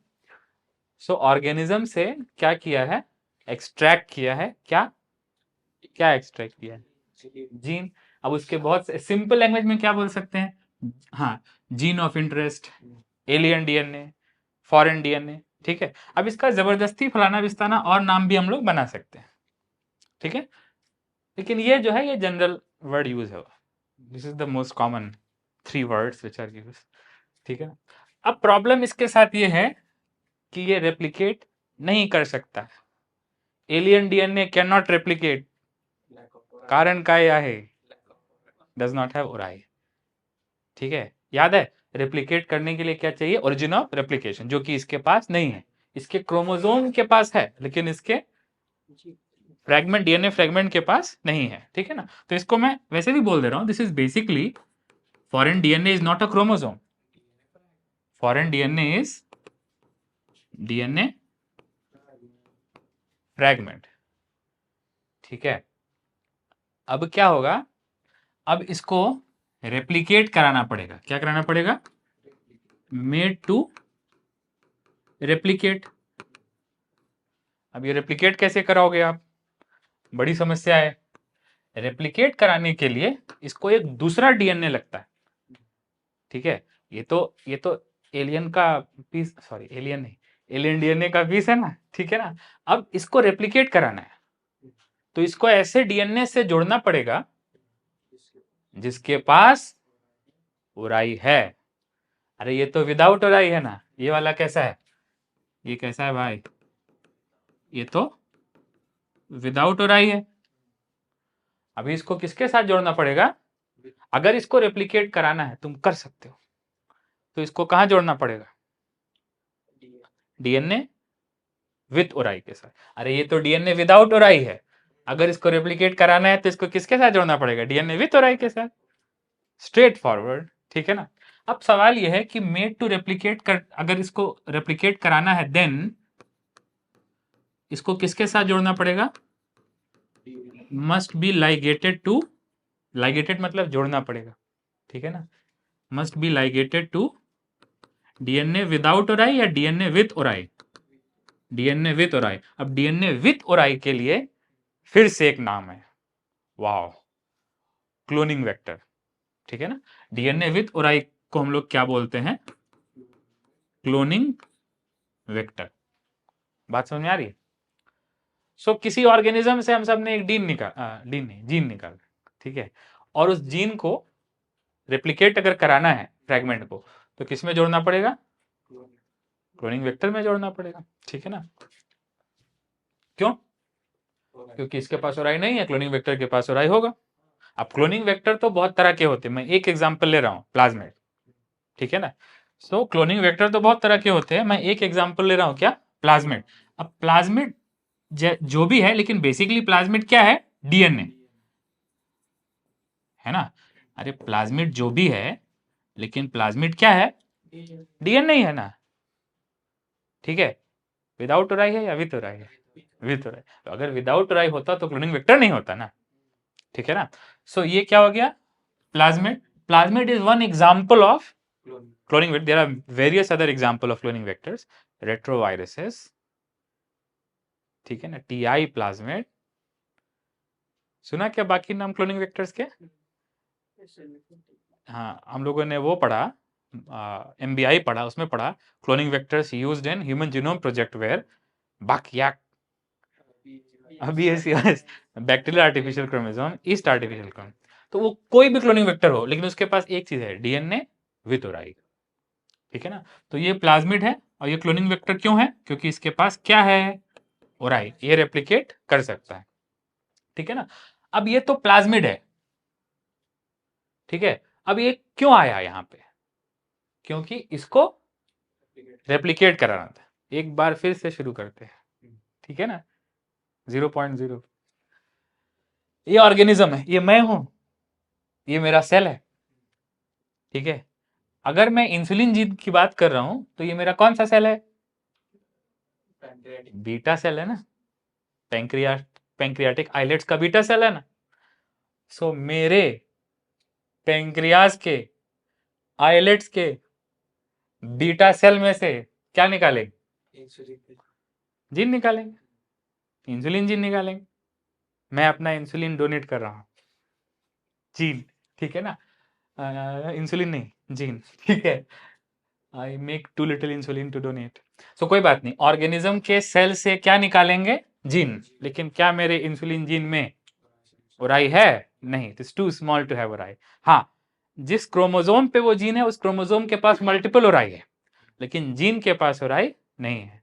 सो ऑर्गेनिज्म से क्या किया है, एक्सट्रैक्ट किया है। क्या क्या एक्सट्रैक्ट किया है, जीन। अब उसके बहुत सिंपल लैंग्वेज में क्या बोल सकते हैं, हाँ, gene of interest, alien DNA, foreign DNA, ठीक है। अब इसका जबरदस्ती फलाना विस्ताना और नाम भी हम लोग बना सकते हैं, ठीक है, लेकिन ये जो है ये जनरल वर्ड यूज है, this is the most common 3 words which are use, ठीक है। अब प्रॉब्लम इसके साथ ये है कि ये रेप्लिकेट नहीं कर सकता, alien DNA can not replicate. कारण काय आहे, डज नॉट हैव ओराई, ठीक है। याद है, रेप्लिकेट करने के लिए क्या चाहिए, ओरिजिन ऑफ रेप्लिकेशन, जो कि इसके पास नहीं है। इसके क्रोमोसोम के पास है, लेकिन इसके फ्रैगमेंट, डीएनए फ्रैगमेंट के पास नहीं है, ठीक है ना। तो इसको मैं वैसे भी बोल दे रहा हूं, this is basically foreign DNA is not a chromosome, foreign DNA is DNA fragment, ठीक है। अब क्या होगा, अब इसको रेप्लिकेट कराना पड़ेगा। क्या कराना पड़ेगा, मेड टू रेप्लिकेट। अब ये रेप्लिकेट कैसे कराओगे आप, बड़ी समस्या है। रेप्लिकेट कराने के लिए इसको एक दूसरा डीएनए लगता है, ठीक है। ये तो एलियन का पीस, सॉरी एलियन नहीं, एलियन डीएनए का पीस है ना, ठीक है ना। अब इसको रेप्लिकेट कराना है, तो इसको ऐसे डीएनए से जोड़ना पड़ेगा जिसके पास ओराई है। अरे ये तो विदाउट ओराई है ना, ये वाला कैसा है, ये कैसा है भाई, ये तो विदाउट ओराई है। अभी इसको किसके साथ जोड़ना पड़ेगा, अगर इसको रेप्लिकेट कराना है, तुम कर सकते हो, तो इसको कहां जोड़ना पड़ेगा, डीएनए विथ ओराई के साथ। अरे ये तो डीएनए विदाउट ओराई है, अगर इसको रेप्लिकेट कराना है तो इसको किसके साथ जोड़ना पड़ेगा, डीएनए विथ ओराई के साथ, स्ट्रेट फॉरवर्ड, ठीक है ना। अब सवाल यह है कि मेड टू रेप्लिकेट कर, अगर इसको रेप्लिकेट कराना है देन इसको किसके साथ जोड़ना पड़ेगा, must be ligated to, ligated मतलब जोड़ना पड़ेगा, ठीक है ना, must be ligated to DNA without ori या DNA with ori? DNA with ori. अब डीएनए विथ ओराई के लिए फिर से एक नाम है, वाओ, क्लोनिंग वेक्टर। ठीक है ना, डीएनए विथ ओराई को हम लोग क्या बोलते हैं? Cloning vector. बात समझ में आ रही है? सो किसी ऑर्गेनिज्म से हम सब ने एक जीन निकाला, ठीक है, और उस जीन को रेप्लिकेट अगर कराना है फ्रैगमेंट को, तो किस में जोड़ना पड़ेगा? क्लोनिंग वेक्टर में जोड़ना पड़ेगा। ठीक है ना, क्यों? क्योंकि इसके पास ओराई नहीं है, क्लोनिंग वेक्टर के पास ओराई होगा। अब क्लोनिंग वेक्टर तो बहुत तरह के होते हैं, मैं एक एग्जांपल ले रहा हूं, प्लाज्मिड। ठीक है ना, सो क्लोनिंग वेक्टर तो बहुत तरह के होते हैं, मैं एक एग्जांपल ले रहा हूं, क्या? प्लाज्मिड। अब प्लाज्मिड जो भी है, लेकिन बेसिकली प्लाज्मिड क्या है? डीएनए, है ना? अरे प्लाज्मिड जो भी है, लेकिन प्लाज्मिड क्या है? डीएनए ही है ना। ठीक है, विदाउट ओराई है या विथ ओराई है? विथ ओराई। तो अगर विदाउट ओराई होता तो क्लोनिंग वेक्टर नहीं होता ना। ठीक है ना, सो ये क्या हो गया? Plasmid. Plasmid is one example of cloning vector. There are various other example of cloning vectors, retroviruses, ठीक है ना, टीआई प्लाज्मिड। सुना क्या बाकी नाम क्लोनिंग वेक्टर्स के? हाँ, हम लोगों ने वो पढ़ा, एमबीआई पढ़ा, उसमें पढ़ा cloning vectors used in human genome project were BAC YAC, bacterial artificial chromosome, yeast artificial chromosome. तो वो कोई भी क्लोनिंग वेक्टर हो, लेकिन उसके पास एक चीज है, डीएनए विथ ओराई। ठीक है ना, तो ये प्लाज्मिड है, और ये क्लोनिंग वेक्टर क्यों है? क्योंकि इसके पास क्या है? ओराई, ये रेप्लिकेट कर सकता है। ठीक है ना, अब ये तो प्लाज्मिड है, ठीक है, अब ये क्यों आया यहां पे? क्योंकि इसको रेप्लिकेट कराना था। एक बार फिर से शुरू करते हैं, ठीक है ना, 0.0। ये ऑर्गेनिज्म है, ये मैं हूं, ये मेरा सेल है, ठीक है। अगर मैं इंसुलिन जीन की बात कर रहा हूं, तो ये मेरा कौन सा सेल है? बीटा सेल है ना, पैंक्रियाटिक आइलेट्स का बीटा सेल है ना। सो मेरे पैंक्रियास के आइलेट्स के बीटा सेल में से क्या निकालेंगे? जीन निकालेंगे, इंसुलिन जीन निकालेंगे। मैं अपना इंसुलिन डोनेट कर रहा हूं, जीन, ठीक है ना, इंसुलिन नहीं, जीन, ठीक है। I make too little insulin to donate. So कोई बात नहीं, ऑर्गेनिज्म के सेल से क्या निकालेंगे? जीन। लेकिन क्या मेरे इंसुलिन जीन में ओराई है? नहीं, it is too small to have ori. हाँ, जिस क्रोमोसोम पे वो जीन है, उस क्रोमोसोम के पास मल्टीपल ओराई है, लेकिन जीन के पास ओराई नहीं है।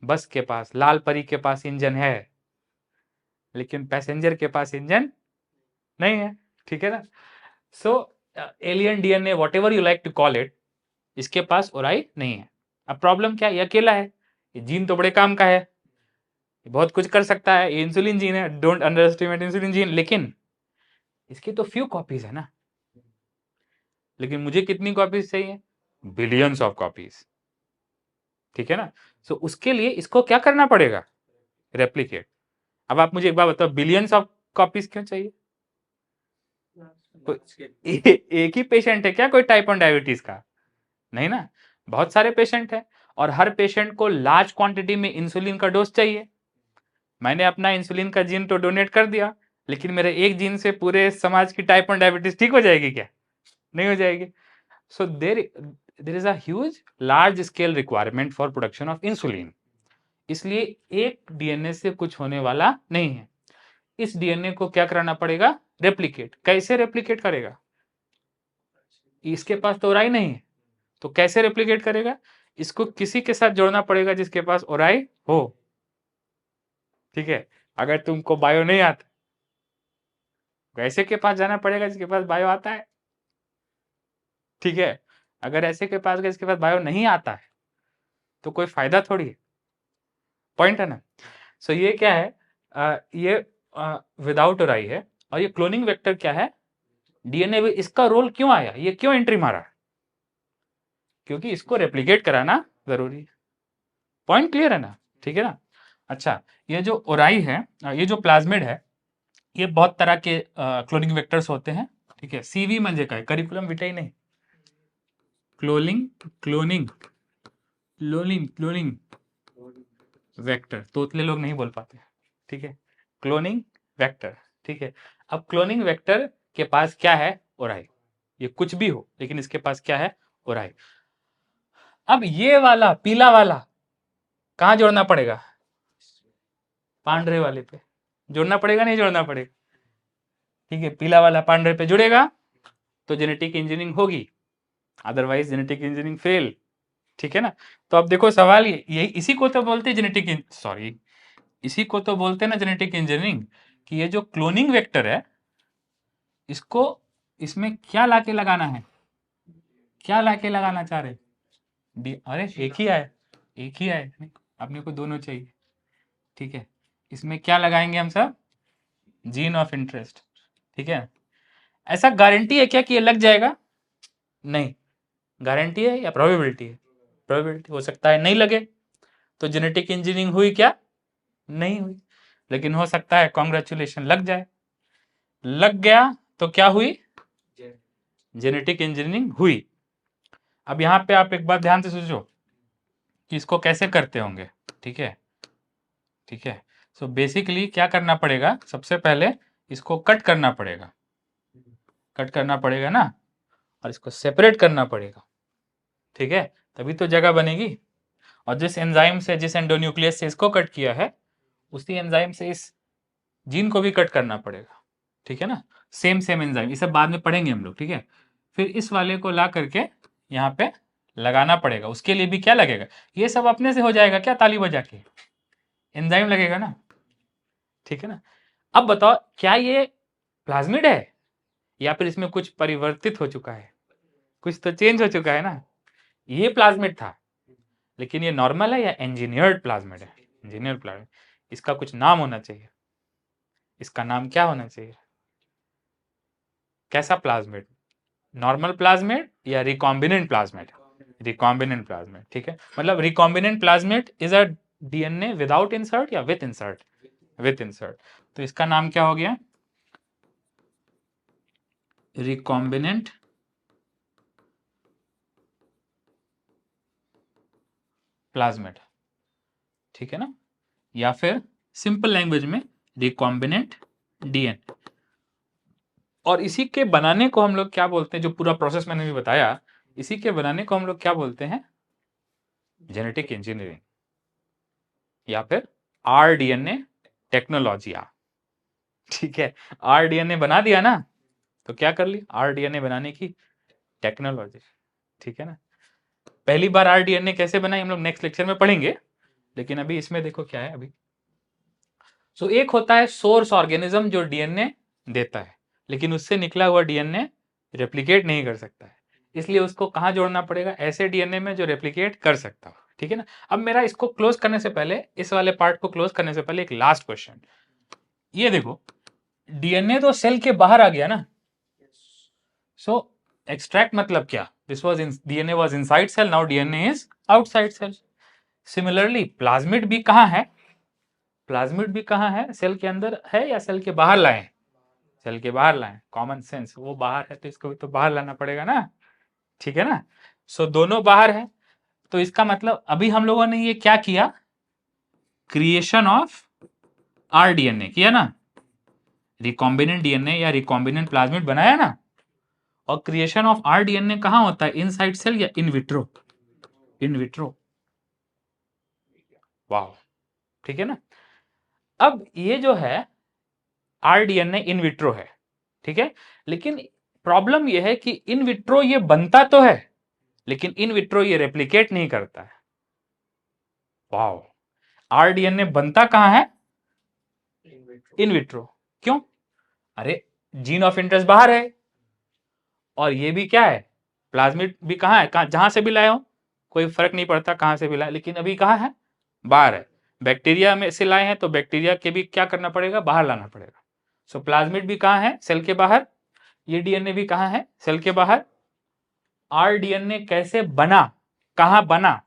बस के पास, लाल परी के पास इंजन है, लेकिन पैसेंजर के पास इंजन नहीं है। ठीक है ना, so alien DNA, whatever you like to call it, इसके पास ओराई नहीं है। अब प्रॉब्लम क्या है? ये अकेला है, ये जीन तो बड़े काम का है, बहुत कुछ कर सकता है, ये इंसुलिन जीन है, don't under estimate insulin gene, लेकिन इसकी तो फ्यू कॉपीज है ना। लेकिन मुझे कितनी कॉपीज चाहिए? Billions of copies. ठीक है ना, सो उसके लिए इसको क्या करना पड़ेगा? रेप्लिकेट। अब आप मुझे एक बात बताओ, बिलियंस ऑफ कॉपीज क्यों चाहिए? एक ही पेशेंट है क्या कोई टाइप 1 डायबिटीज का? नहीं ना, बहुत सारे पेशेंट हैं, और हर पेशेंट को लार्ज क्वांटिटी में इंसुलिन का डोज चाहिए। मैंने अपना इंसुलिन का जीन तो डोनेट कर दिया, लेकिन मेरे एक जीन से पूरे समाज की टाइप 1 डायबिटीज ठीक हो जाएगी क्या? नहीं हो जाएगी। So there is a huge large scale requirement for production of insulin. इसलिए एक डीएनए से कुछ होने वाला नहीं है। इस डीएनए को क्या कराना पड़ेगा? रेप्लिकेट। कैसे रेप्लिकेट करेगा? इसके पास तो ओराई नहीं है, तो कैसे रेप्लिकेट करेगा? इसको किसी के साथ जोड़ना पड़ेगा जिसके पास ओराई हो। ठीक है, अगर तुमको बायो नहीं आता, ऐसे के पास जाना पड़ेगा जिसके पास बायो आता है। ठीक है, अगर ऐसे के पास गए जिसके पास बायो नहीं आता है, तो कोई फायदा थोड़ी है। पॉइंट है ना। सो ये क्या है? ये विदाउट ओराई है, और ये क्लोनिंग वेक्टर क्या है? डीएनए। इसका रोल क्यों आया? ये क्यों एंट्री मारा? क्योंकि इसको रेप्लिकेट कराना जरूरी है। पॉइंट क्लियर है ना? ठीक है ना। अच्छा, ये जो ओराई है, ये जो प्लाज्मिड है, ये बहुत तरह के क्लोनिंग वेक्टर्स होते हैं। ठीक है, सीवी म्हणजे काय? करिकुलम विटाई नहीं, cloning cloning cloning cloning vector, तोतले लोग नहीं बोल पाते, ठीक है, क्लोनिंग वेक्टर, ठीक है। अब क्लोनिंग वेक्टर के पास क्या है, ओराई, ये कुछ भी हो लेकिन इसके पास क्या है, ओराई। अब ये वाला पीला वाला कहां जोड़ना पड़ेगा, पांडरे वाले पे जोड़ना पड़ेगा, नहीं जोड़ना पड़ेगा, ठीक है, पीला वाला पांडरे पे जुड़ेगा तो जेनेटिक इंजीनियरिंग होगी, अदरवाइज जेनेटिक इंजीनियरिंग फेल, ठीक है ना। तो अब देखो सवाल ये इसी को तो बोलते हैं जेनेटिक, सॉरी, इसी को तो बोलते हैं ना जेनेटिक इंजीनियरिंग, कि ये जो क्लोनिंग वेक्टर है इसको, इसमें क्या लाके लगाना है, क्या लाके लगाना चाह रहे, अरे एक ही आए, एक ही आए, अपने को दोनों चाहिए, ठीक है। इसमें क्या लगाएंगे हम सब, जीन ऑफ इंटरेस्ट, ठीक है। ऐसा गारंटी है क्या कि ये लग जाएगा, नहीं, गारंटी है या प्रोबेबिलिटी है, प्रोबेबिलिटी, हो सकता है नहीं लगे तो जेनेटिक इंजीनियरिंग हुई क्या, नहीं हुई, लेकिन हो सकता है कॉन्ग्रेचुलेशन लग जाए, लग गया तो क्या हुई, जेनेटिक इंजीनियरिंग हुई। अब यहां पे आप एक बात ध्यान से सोचो कि इसको कैसे करते होंगे, ठीक है, ठीक है। सो बेसिकली क्या करना पड़ेगा, सबसे पहले इसको कट करना पड़ेगा, कट करना पड़ेगा ना, और इसको सेपरेट करना पड़ेगा, ठीक है, तभी तो जगह बनेगी। और जिस एंजाइम से, जिस एंडोन्यूक्लियस से इसको कट किया है, उसी एंजाइम से इस जीन को भी कट करना पड़ेगा, ठीक है ना, सेम सेम एंजाइम, ये सब बाद में पढ़ेंगे हम लोग, ठीक है। फिर इस वाले को ला करके यहाँ पे लगाना पड़ेगा, उसके लिए भी क्या लगेगा, ये सब अपने से हो जाएगा क्या, ताली बजा के, एंजाइम लगेगा ना, ठीक है ना। अब बताओ क्या ये प्लाज्मिड है या फिर इसमें कुछ परिवर्तित हो चुका है, कुछ तो चेंज हो चुका है ना, ये प्लाज्मिड था लेकिन ये नॉर्मल है या इंजीनियर्ड प्लाज्मिड है, इंजीनियर्ड प्लाज्मिड, इसका कुछ नाम होना चाहिए, इसका नाम क्या होना चाहिए, कैसा प्लाज्मिड, नॉर्मल प्लाज्मिड या रिकॉम्बिनेंट प्लाज्मिड, रिकॉम्बिनेंट प्लाज्मिड, ठीक है। मतलब recombinant plasmid is a DNA without insert या विथ इंसर्ट, विथ इंसर्ट, तो इसका नाम क्या हो गया, रिकॉम्बिनेंट प्लाज्मिड, ठीक है ना, या फिर सिंपल लैंग्वेज में रिकॉम्बिनेंट डीएनए। और इसी के बनाने को हम लोग क्या बोलते हैं, जो पूरा प्रोसेस मैंने भी बताया, इसी के बनाने को हम लोग क्या बोलते हैं, जेनेटिक इंजीनियरिंग या फिर आरडीएनए टेक्नोलॉजिया, ठीक है। आरडीएनए बना दिया ना, तो क्या कर ली, आरडीएनए बनाने की टेक्नोलॉजी, ठीक है ना। पहली बार आरडीएनए कैसे बनाई हम लोग नेक्स्ट लेक्चर में पढ़ेंगे, लेकिन अभी इसमें देखो क्या है अभी। सो एक होता है सोर्स ऑर्गेनिज्म जो डीएनए देता है, लेकिन उससे निकला हुआ डीएनए रेप्लिकेट नहीं कर सकता है, इसलिए उसको कहां जोड़ना पड़ेगा, ऐसे डीएनए में जो रेप्लिकेट कर सकता हो, ठीक है ना। अब मेरा इसको क्लोज करने से पहले, इस वाले पार्ट को क्लोज करने से पहले एक लास्ट क्वेश्चन, ये देखो डीएनए तो सेल के बाहर आ गया ना, सो एक्सट्रैक्ट मतलब क्या, this was in DNA was inside cell, now DNA is outside cell. Similarly plasmid भी कहां है, प्लाज्मिड भी कहां है, सेल के अंदर है या सेल के बाहर लाए, सेल के बाहर लाए, कॉमन सेंस, वो बाहर है तो इसको भी तो बाहर लाना पड़ेगा ना, ठीक है ना। सो दोनों बाहर है, तो इसका मतलब अभी हम लोगों ने ये क्या किया, क्रिएशन ऑफ आरडीएनए किया ना, रिकॉम्बिनेंट डीएनए या रिकॉम्बिनेंट प्लाज्मिड बनाया ना। और क्रिएशन ऑफ आरडीएनए कहां होता है, इनसाइड सेल या इन विट्रो, इन विट्रो, वाह, ठीक है ना। अब ये जो है आरडीएनए इन विट्रो है, ठीक है, लेकिन प्रॉब्लम ये है कि इन विट्रो ये बनता तो है लेकिन इन विट्रो ये रेप्लिकेट नहीं करता है, वाह। आरडीएनए बनता कहां है, इन विट्रो, क्यों, अरे जीन ऑफ इंटरेस्ट बाहर है, और ये भी क्या है, प्लाज्मिड भी कहां है, कहां, जहां से भी लाए हो कोई फर्क नहीं पड़ता कहां से भी लाए, लेकिन अभी कहां है, बाहर है। बैक्टीरिया में से लाए हैं तो बैक्टीरिया के भी क्या करना पड़ेगा, बाहर लाना पड़ेगा। सो प्लाज्मिड भी कहां है, सेल के बाहर, ये डीएनए भी कहां है, सेल के बाहर। आरडीएनए कैसे बना, कहां बना,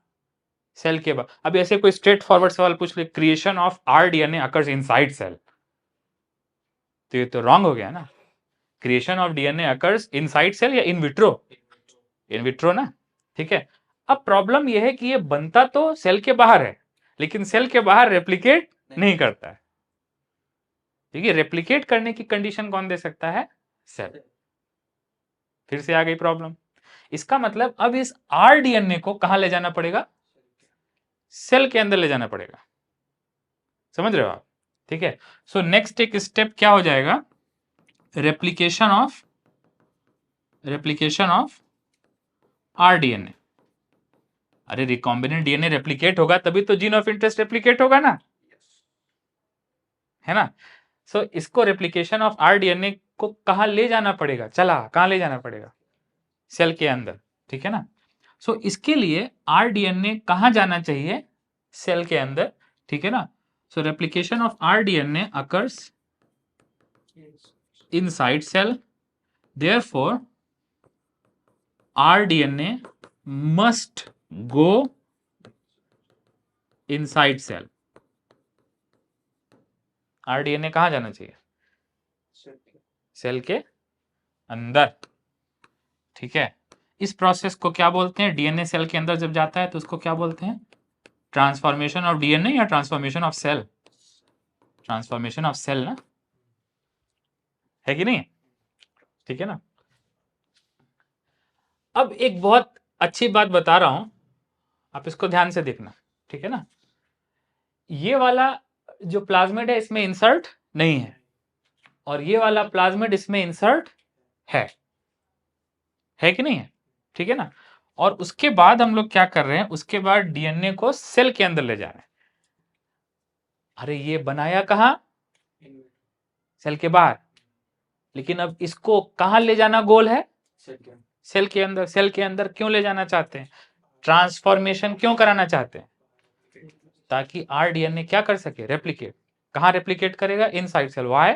सेल के बाहर। अब ऐसे कोई स्ट्रेट फॉरवर्ड सवाल पूछ ले, creation of rDNA occurs inside cell, तो ये तो रॉन्ग हो गया ना, creation of DNA occurs inside cell या इन विट्रो, इन विट्रो ना, ठीक है। अब प्रॉब्लम यह है कि ये बनता तो सेल के बाहर है, लेकिन सेल के बाहर रेप्लिकेट नहीं करता है। ठीक है, रेप्लिकेट करने की कंडीशन कौन दे सकता है? सेल। फिर से आ गई प्रॉब्लम। इसका मतलब अब इस आरडीएनए को कहां ले जाना पड़ेगा? सेल के अंदर ले जाना पड़ेगा। समझ रहे हो आप? ठीक है। सो नेक्स्ट एक स्टेप क्या हो जाएगा? Replication of rDNA. अरे रिकॉम्बिनेंट डीएनए रेप्लिकेट होगा तभी तो जीन ऑफ इंटरेस्ट रेप्लिकेट होगा ना, है ना? सो इसको रेप्लिकेशन ऑफ आरडीएनए को कहां ले जाना पड़ेगा? चला, कहां ले जाना पड़ेगा? सेल के अंदर। ठीक है ना? सो इसके लिए आरडीएनए कहां जाना चाहिए? सेल के अंदर। ठीक है ना? So replication of rDNA occurs inside cell, therefore rDNA must go inside cell. RDNA कहां जाना चाहिए? सेल के अंदर। ठीक है। इस प्रोसेस को क्या बोलते हैं? डीएनए सेल के अंदर जब जाता है तो उसको क्या बोलते हैं? ट्रांसफॉर्मेशन ऑफ डीएनए या transformation of cell? Transformation of cell ना, है कि नहीं? ठीक है ना? अब एक बहुत अच्छी बात बता रहा हूं, आप इसको ध्यान से देखना। ठीक है ना? ये वाला जो प्लाज्मिड है इसमें इंसर्ट नहीं है, और ये वाला प्लाज्मिड इसमें इंसर्ट है कि नहीं है? ठीक है ना? और उसके बाद हम लोग क्या कर रहे हैं? उसके बाद डीएनए को सेल के अंदर ले जा रहे हैं। अरे ये बनाया कहां? सेल के बाहर। लेकिन अब इसको कहां ले जाना गोल है? सेल के अंदर। सेल के अंदर क्यों ले जाना चाहते हैं? ट्रांसफॉर्मेशन क्यों कराना चाहते हैं? ताकि आरडीएनए क्या कर सके? रेप्लिकेट। कहां रेप्लिकेट करेगा? Inside cell. Why?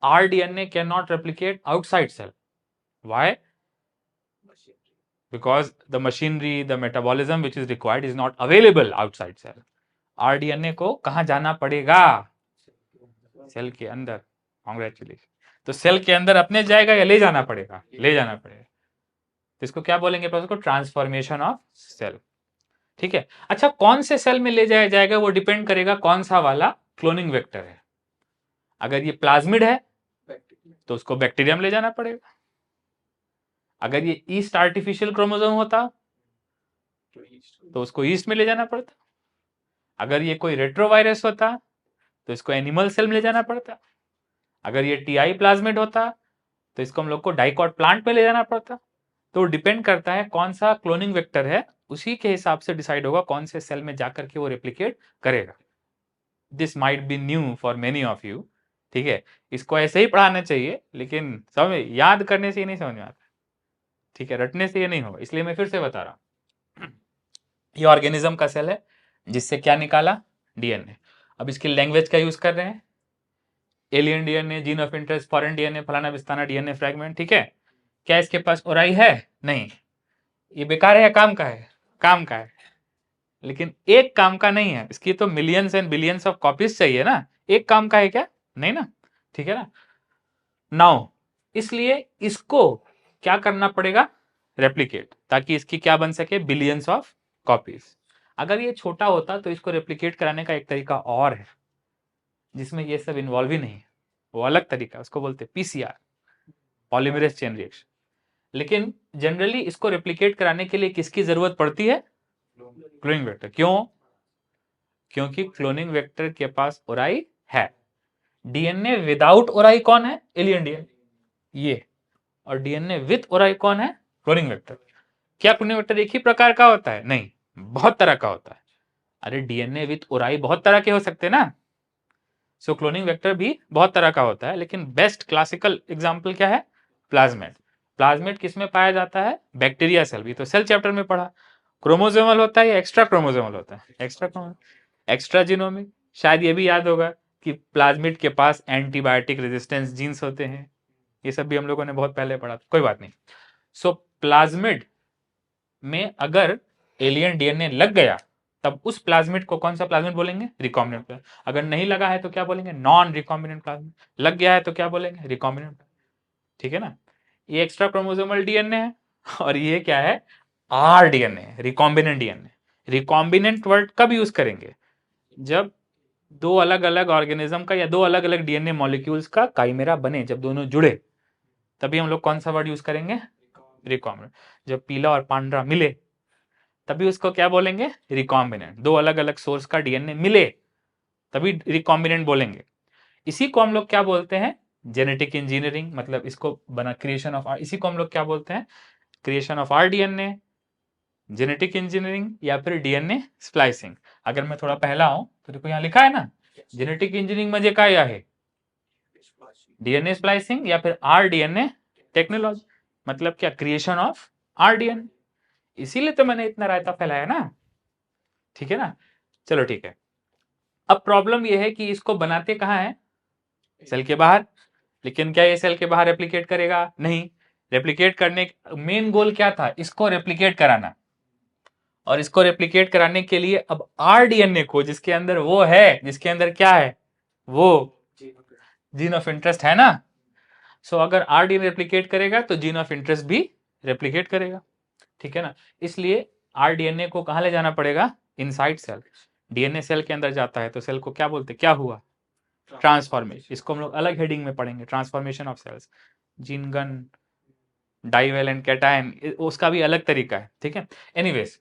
RDNA can not replicate outside cell. Why? because the machinery, the metabolism which is required is not available outside cell. RDNA को कहां जाना पड़ेगा? सेल के अंदर। कॉन्ग्रेचुलेशन। तो सेल के अंदर अपने जाएगा या ले जाना पड़ेगा? ले जाना पड़ेगा। तो इसको क्या बोलेंगे? प्रोसेस को ट्रांसफॉर्मेशन ऑफ सेल। ठीक है। अच्छा, कौन से सेल में ले जाया जाएगा वो डिपेंड करेगा कौन सा वाला क्लोनिंग वेक्टर है। अगर ये प्लाज्मिड है तो उसको बैक्टीरिया में ले जाना पड़ेगा। अगर ये ईस्ट आर्टिफिशियल क्रोमोसोम होता तो उसको ईस्ट में ले जाना पड़ता। अगर ये कोई रेट्रोवायरस होता तो इसको एनिमल सेल में ले जाना पड़ता। अगर ये टीआई प्लाज्मिड होता तो इसको हम लोग को डाइकॉट प्लांट में ले जाना पड़ता। तो डिपेंड करता है कौन सा क्लोनिंग वेक्टर है, उसी के हिसाब से डिसाइड होगा कौन से सेल में जाकर के वो रेप्लिकेट करेगा। This might be new for many of you. ठीक है, इसको ऐसे ही पढ़ाना चाहिए, लेकिन समझ याद करने से ये नहीं समझ में आता। ठीक है, रटने से ये नहीं होगा, इसलिए मैं फिर से बता रहा हूं। ये ऑर्गेनिज्म का सेल है जिससे क्या निकाला? डीएनए। अब इसकी लैंग्वेज का यूज कर रहे हैं, alien DNA, gene of interest, foreign DNA, फलाना बिस्ताना डीएनए फ्रैगमेंट। ठीक है, क्या इसके पास ओराई है? नहीं। ये बेकार है या काम का है? काम का है। लेकिन एक काम का नहीं है, इसकी तो millions and billions of copies चाहिए ना। एक काम का है क्या? नहीं ना। ठीक है ना? नाउ इसलिए इसको क्या करना पड़ेगा? रेप्लिकेट, ताकि इसकी क्या बन सके? Billions of copies. अगर ये छोटा होता तो इसको रेप्लिकेट कराने का एक तरीका और है जिसमें ये सब इन्वॉल्व ही नहीं है, वो अलग तरीका, उसको बोलते हैं पीसीआर, पॉलीमरेज चेन रिएक्शन। लेकिन जनरली इसको रेप्लिकेट कराने के लिए किसकी जरूरत पड़ती है? Cloning vector. क्यों? क्योंकि क्लोनिंग वेक्टर के पास ओराई है। डीएनए विदाउट ओराई कौन है? एलियन डीएनए ये। और डीएनए विथ ओराई कौन है? Cloning vector. क्या क्लोनिंग वेक्टर एक ही प्रकार का होता है? नहीं, बहुत तरह का होता है। अरे डीएनए विथ ओराई बहुत तरह के हो सकते हैं ना। सो क्लोनिंग वेक्टर भी बहुत तरह का होता है, लेकिन बेस्ट क्लासिकल एग्जांपल क्या है? प्लाज्मिड। प्लाज्मिड किस में पाया जाता है? Bacteria cell. भी तो सेल चैप्टर में पढ़ा। क्रोमोसोमल होता है या एक्स्ट्रा क्रोमोसोमल होता है? Extra genomic. शायद ये भी याद होगा कि प्लाज्मिड के पास एंटीबायोटिक रेजिस्टेंस जीन्स होते हैं। ये सब भी हम लोगों ने बहुत पहले पढ़ा, कोई बात नहीं। सो प्लाज्मिड में अगर एलियन डीएनए लग गया तब उस प्लाज्मिड को कौन सा प्लाज्मिड बोलेंगे? Recombinant plasmid. अगर नहीं लगा है तो क्या बोलेंगे? Non recombinant plasmid. लग गया है तो क्या बोलेंगे? रिकॉम्बिनेंट। ठीक है ना? ये एक्स्ट्रा क्रोमोसोमल डीएनए है और ये क्या है? R DNA, recombinant DNA. Recombinant word कब यूज करेंगे? जब दो अलग अलग ऑर्गेनिज्म का या दो अलग अलग डीएनए मॉलिक्यूल्स का काइमेरा बने, जब दोनों जुड़े, तभी हम लोग कौन सा वर्ड यूज करेंगे? रिकॉम्बिनेंट। जब पीला और पांडरा मिले, तभी उसको क्या बोलेंगे? रिकॉम्बिनेंट। दो अलग अलग सोर्स का डीएनए मिले, तभी रिकॉम्बिनेंट बोलेंगे। इसी को हम लोग क्या बोलते हैं? Genetic engineering. मतलब इसको बना क्रिएशन ऑफ, इसी को हम लोग क्या बोलते हैं? Creation of R DNA, genetic engineering, या फिर डीएनए स्प्लाइसिंग। अगर मैं थोड़ा पहला हूं तो देखो यहाँ लिखा है ना, जेनेटिक इंजीनियरिंग म्हणजे काय आहे? डीएनए स्प्लाइसिंग या फिर आर डीएनए टेक्नोलॉजी। मतलब क्या? Creation of R DNA. इसीलिए तो मैंने इतना रायता फैलाया ना, ठीक है ना? चलो ठीक है। अब प्रॉब्लम यह है कि इसको बनाते कहां है? सेल के बाहर। लेकिन क्या ये सेल के बाहर रेप्लिकेट करेगा? नहीं। रेप्लिकेट करने मेन गोल क्या था? इसको रेप्लिकेट कराना। और इसको रेप्लिकेट कराने के लिए अब आर डीएनए को, जिसके अंदर वो है, जिसके अंदर क्या है? वो जीन ऑफ इंटरेस्ट है ना। सो अगर आर डीएनए रेप्लिकेट करेगा तो जीन ऑफ इंटरेस्ट भी रेप्लिकेट करेगा, ठीक है ना? इसलिए आर डीएनए को कहां ले जाना पड़ेगा? Inside cell. डीएनए सेल के अंदर जाता है तो सेल को क्या बोलते? क्या हुआ? ट्रांसफॉर्मेशन। इसको हम लोग अलग हेडिंग में पढ़ेंगे, transformation of cells. Gene gun, divalent cation, उसका भी अलग तरीका है, ठीक है? एनीवेज,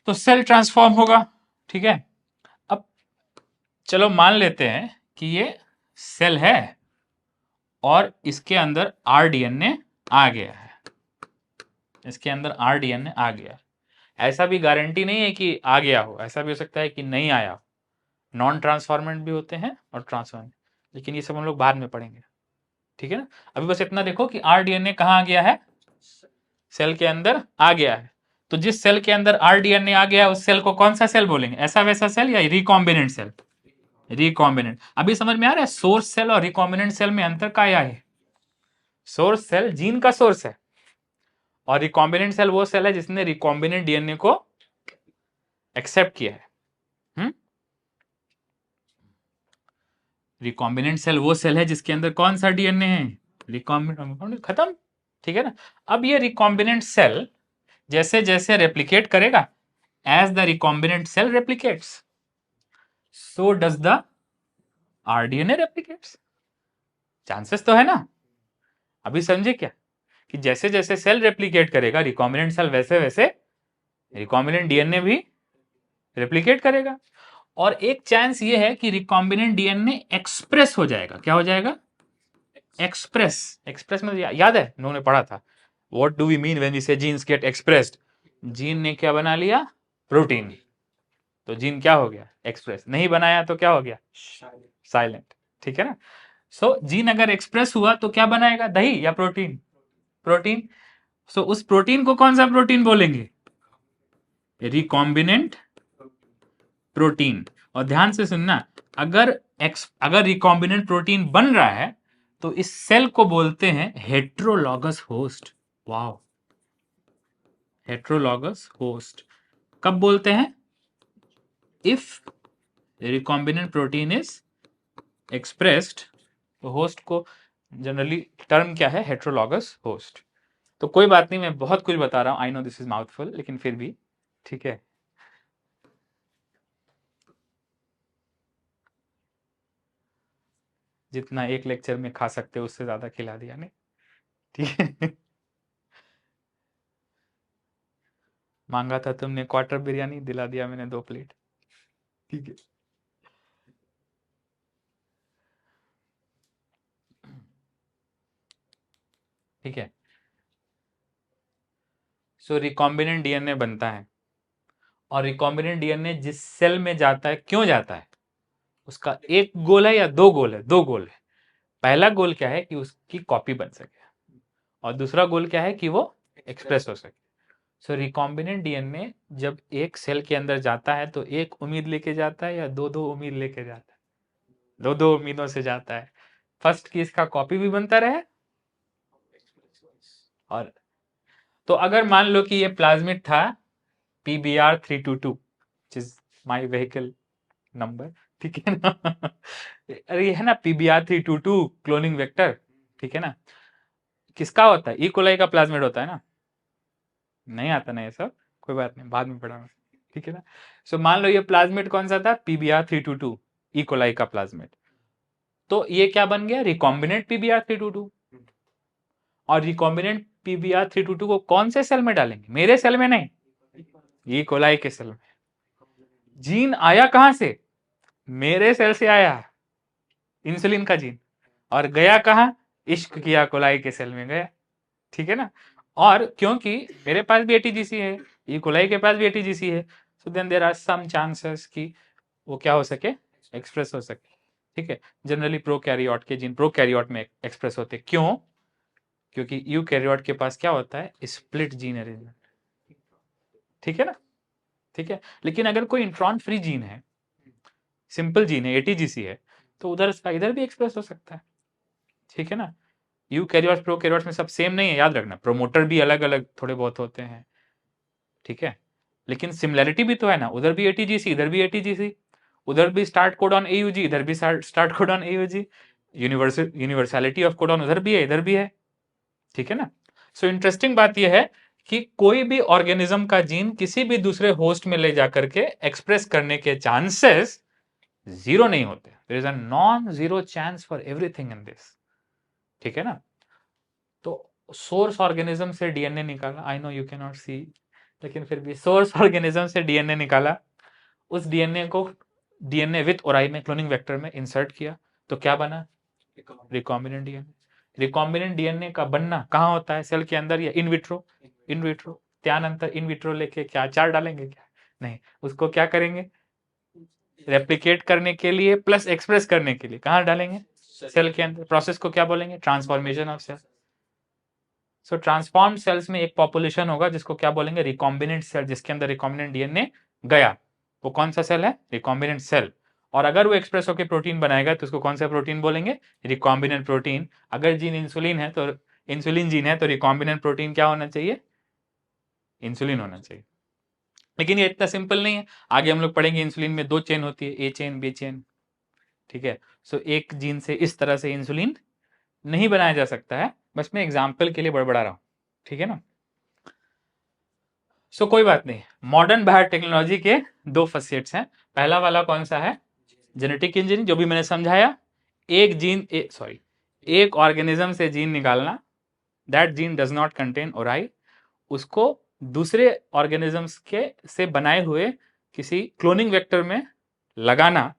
तो सेल ट्रांसफॉर्म होगा, ठीक है? अब चलो मान लेते हैं कि ये सेल है और इसके अंदर आर डीएनए आ गया है, इसके अंदर आर डीएनए आ गया। ऐसा भी गारंटी नहीं है कि आ गया हो, ऐसा भी हो सकता है कि नहीं आया हो। नॉन ट्रांसफॉर्मेंट भी होते हैं और ट्रांसफॉर्मेंट, लेकिन ये सब हम लोग बाद में पढ़ेंगे, ठीक है ना? अभी बस इतना देखो कि आर डीएनए कहां आ गया है? सेल के अंदर आ गया है। तो जिस सेल के अंदर आर डीएनए आ गया है, उस सेल को कौन सा सेल बोलेंगे? ऐसा वैसा सेल या रिकॉम्बिनेंट सेल? रिकॉम्बिनेंट। अभी समझ में आ रहा है सोर्स सेल और रिकॉम्बिनेंट सेल में अंतर क्या है? सोर्स सेल जीन का सोर्स है, और रिकॉम्बिनेंट सेल वो सेल है जिसने रिकॉम्बिनेंट डीएनए को एक्सेप्ट किया है। रिकॉम्बिनेंट सेल वो सेल है जिसके अंदर कौन सा डीएनए है? रिकॉम्बिनेंट। खत्म, ठीक है ना? अब ये रिकॉम्बिनेंट सेल जैसे जैसे रेप्लिकेट करेगा, as the recombinant cell replicates, so does the rDNA replicates. Chances तो है ना? अभी समझे क्या कि जैसे जैसे सेल रेप्लिकेट करेगा रिकॉम्बिनेंट सेल, वैसे वैसे रिकॉम्बिनेंट डीएनए भी रेप्लिकेट करेगा। और एक चांस ये है कि रिकॉम्बिनेंट डीएनए एक्सप्रेस हो जाएगा। क्या हो जाएगा? एक्सप्रेस। एक्सप्रेस में याद है उन्होंने पढ़ा था, what do we mean when we say genes get expressed? Gene ने क्या बना लिया? प्रोटीन। तो जीन क्या हो गया? एक्सप्रेस। नहीं बनाया तो क्या हो गया? साइलेंट, ठीक है ना? सो जीन अगर एक्सप्रेस हुआ तो क्या बनाएगा? दही या प्रोटीन? प्रोटीन। सो उस प्रोटीन को कौन सा प्रोटीन बोलेंगे? Recombinant protein. और ध्यान से सुनना, अगर रिकॉम्बिनेंट प्रोटीन बन रहा है तो इस सेल को बोलते हैं heterologous host. Wow, heterologous host. कब बोलते हैं? If recombinant protein is expressed. तो होस्ट को जनरली टर्म क्या है? Heterologous host. तो कोई बात नहीं, मैं बहुत कुछ बता रहा हूं, I know this is mouthful, लेकिन फिर भी ठीक है। जितना एक लेक्चर में खा सकते हो उससे ज्यादा खिला दिया नहीं, ठीक है? मांगा था तुमने क्वार्टर बिरयानी, दिला दिया मैंने 2 प्लेट, ठीक है? ठीक है। सो रिकॉम्बिनेंट डीएनए बनता है, और रिकॉम्बिनेंट डीएनए जिस सेल में जाता है, क्यों जाता है? उसका एक गोल है या 2 गोल है? 2 गोल है। पहला गोल क्या है? कि उसकी कॉपी बन सके, और दूसरा गोल क्या है? कि वो एक्सप्रेस हो सके। सो रिकॉम्बिनेंट डीएनए जब एक सेल के अंदर जाता है तो एक उम्मीद लेके जाता है या 2-2 उम्मीद लेके जाता है? 2-2 उम्मीदों से जाता है। फर्स्ट की इसका कॉपी भी बनता रहे, और तो अगर मान लो कि ये प्लाज्मिड था PBR322, which is my vehicle number, ठीक है ना? अरे ये है ना PBR322 क्लोनिंग वेक्टर, ठीक है ना? किसका होता है? ई कोलाई का प्लाज्मिड होता है ना? नहीं आता ना ये सब, कोई बात नहीं, बाद में पढ़ाऊंगा, ठीक है ना। सो मान लो ये प्लाज्मिड कौन सा था, PBr322, इकोलाई का प्लाज्मिड। तो ये क्या बन गया, रिकॉम्बिनेंट PBr322। और रिकॉम्बिनेंट PBr322 को कौन से सेल में डालेंगे, मेरे सेल में नहीं, इकोलाई के सेल में। जीन आया कहां से, मेरे सेल से आया, इंसुलिन का जीन, और गया कहां, इश्क किया कोलाई के सेल में गया, ठीक है ना। और क्योंकि मेरे पास भी एटीजीसी है, ई कोलाई के पास भी एटीजीसी है, so then there are some chances कि वो क्या हो सके, एक्सप्रेस हो सके, ठीक है। जनरली प्रोकैरियोट के जीन प्रोकैरियोट में एक्सप्रेस होते, क्यों, क्योंकि यूकैरियोट के पास क्या होता है, स्प्लिट जीन अरेंजमेंट, ठीक है ना, ठीक है। लेकिन अगर कोई इंट्रॉन फ्री जीन है, सिंपल जीन है, एटीजीसी है, तो उधर इधर भी एक्सप्रेस हो सकता है, ठीक है ना। यूकैरियोट्स प्रोकैरियोट्स में सब सेम नहीं है, याद रखना, प्रोमोटर भी अलग अलग थोड़े बहुत होते हैं, ठीक है। लेकिन सिमिलैरिटी भी तो है ना, उधर भी एटीजीसी, इधर भी एटीजीसी, उधर भी स्टार्ट कोडॉन एयूजी, इधर भी start codon AUG, universality of codon उधर भी है, इधर भी है, ठीक है ना। सो इंटरेस्टिंग बात यह है कि कोई भी ऑर्गेनिज्म का जीन किसी भी दूसरे होस्ट में ले जाकर के एक्सप्रेस करने के चांसेस जीरो नहीं होते, there is a non zero chance for everything in this, ठीक है ना। तो सोर्स ऑर्गेनिज्म से डीएनए निकाला, I know you can not see, लेकिन फिर भी सोर्स ऑर्गेनिज्म से डीएनए निकाला, उस डीएनए को डीएनए विथ ओराई में क्लोनिंग वेक्टर में इंसर्ट किया, तो क्या बना, रिकॉम्बिनेंट डीएनए। रिकॉम्बिनेंट डीएनए का बनना कहाँ होता है, सेल के अंदर या इन विट्रो, इन विट्रो, त्यानंतर इन विट्रो लेके क्या अचार डालेंगे क्या, नहीं, उसको क्या करेंगे, रेप्लिकेट करने के लिए प्लस एक्सप्रेस करने के लिए कहाँ डालेंगे, सेल के अंदर। प्रोसेस को क्या बोलेंगे, transformation of cell. So transform cells में एक पॉपुलेशन होगा जिसको क्या बोलेंगे, रिकॉम्बिनेंट सेल, जिसके अंदर रिकॉम्बिनेंट डीएनए गया, वो कौन सा सेल है, रिकॉम्बिनेंट सेल। और अगर वो एक्सप्रेस होकर प्रोटीन बनाएगा तो उसको कौन सा प्रोटीन बोलेंगे, रिकॉम्बिनेंट प्रोटीन। अगर जीन इंसुलिन है तो इंसुलिन जीन है तो रिकॉम्बिनेंट प्रोटीन क्या होना चाहिए, इंसुलिन होना चाहिए। लेकिन ये इतना सिंपल नहीं है, आगे हम लोग पढ़ेंगे इंसुलिन में दो चेन होती है, ए चेन बी चेन, ठीक है। सो एक जीन से इस तरह से इंसुलिन नहीं बनाया जा सकता है, बस मैं एग्जाम्पल के लिए बड़बड़ा रहा हूं, ठीक है ना। सो कोई बात नहीं, मॉडर्न बायोटेक्नोलॉजी के दो फसेट्स हैं। पहला वाला कौन सा है, जेनेटिक इंजीनियरिंग, जो भी मैंने समझाया, एक जीन सॉरी एक ऑर्गेनिज्म से जीन निकालना, that gene does not contain ori, उसको दूसरे ऑर्गेनिजम्स के से बनाए हुए किसी क्लोनिंग वेक्टर में लगाना।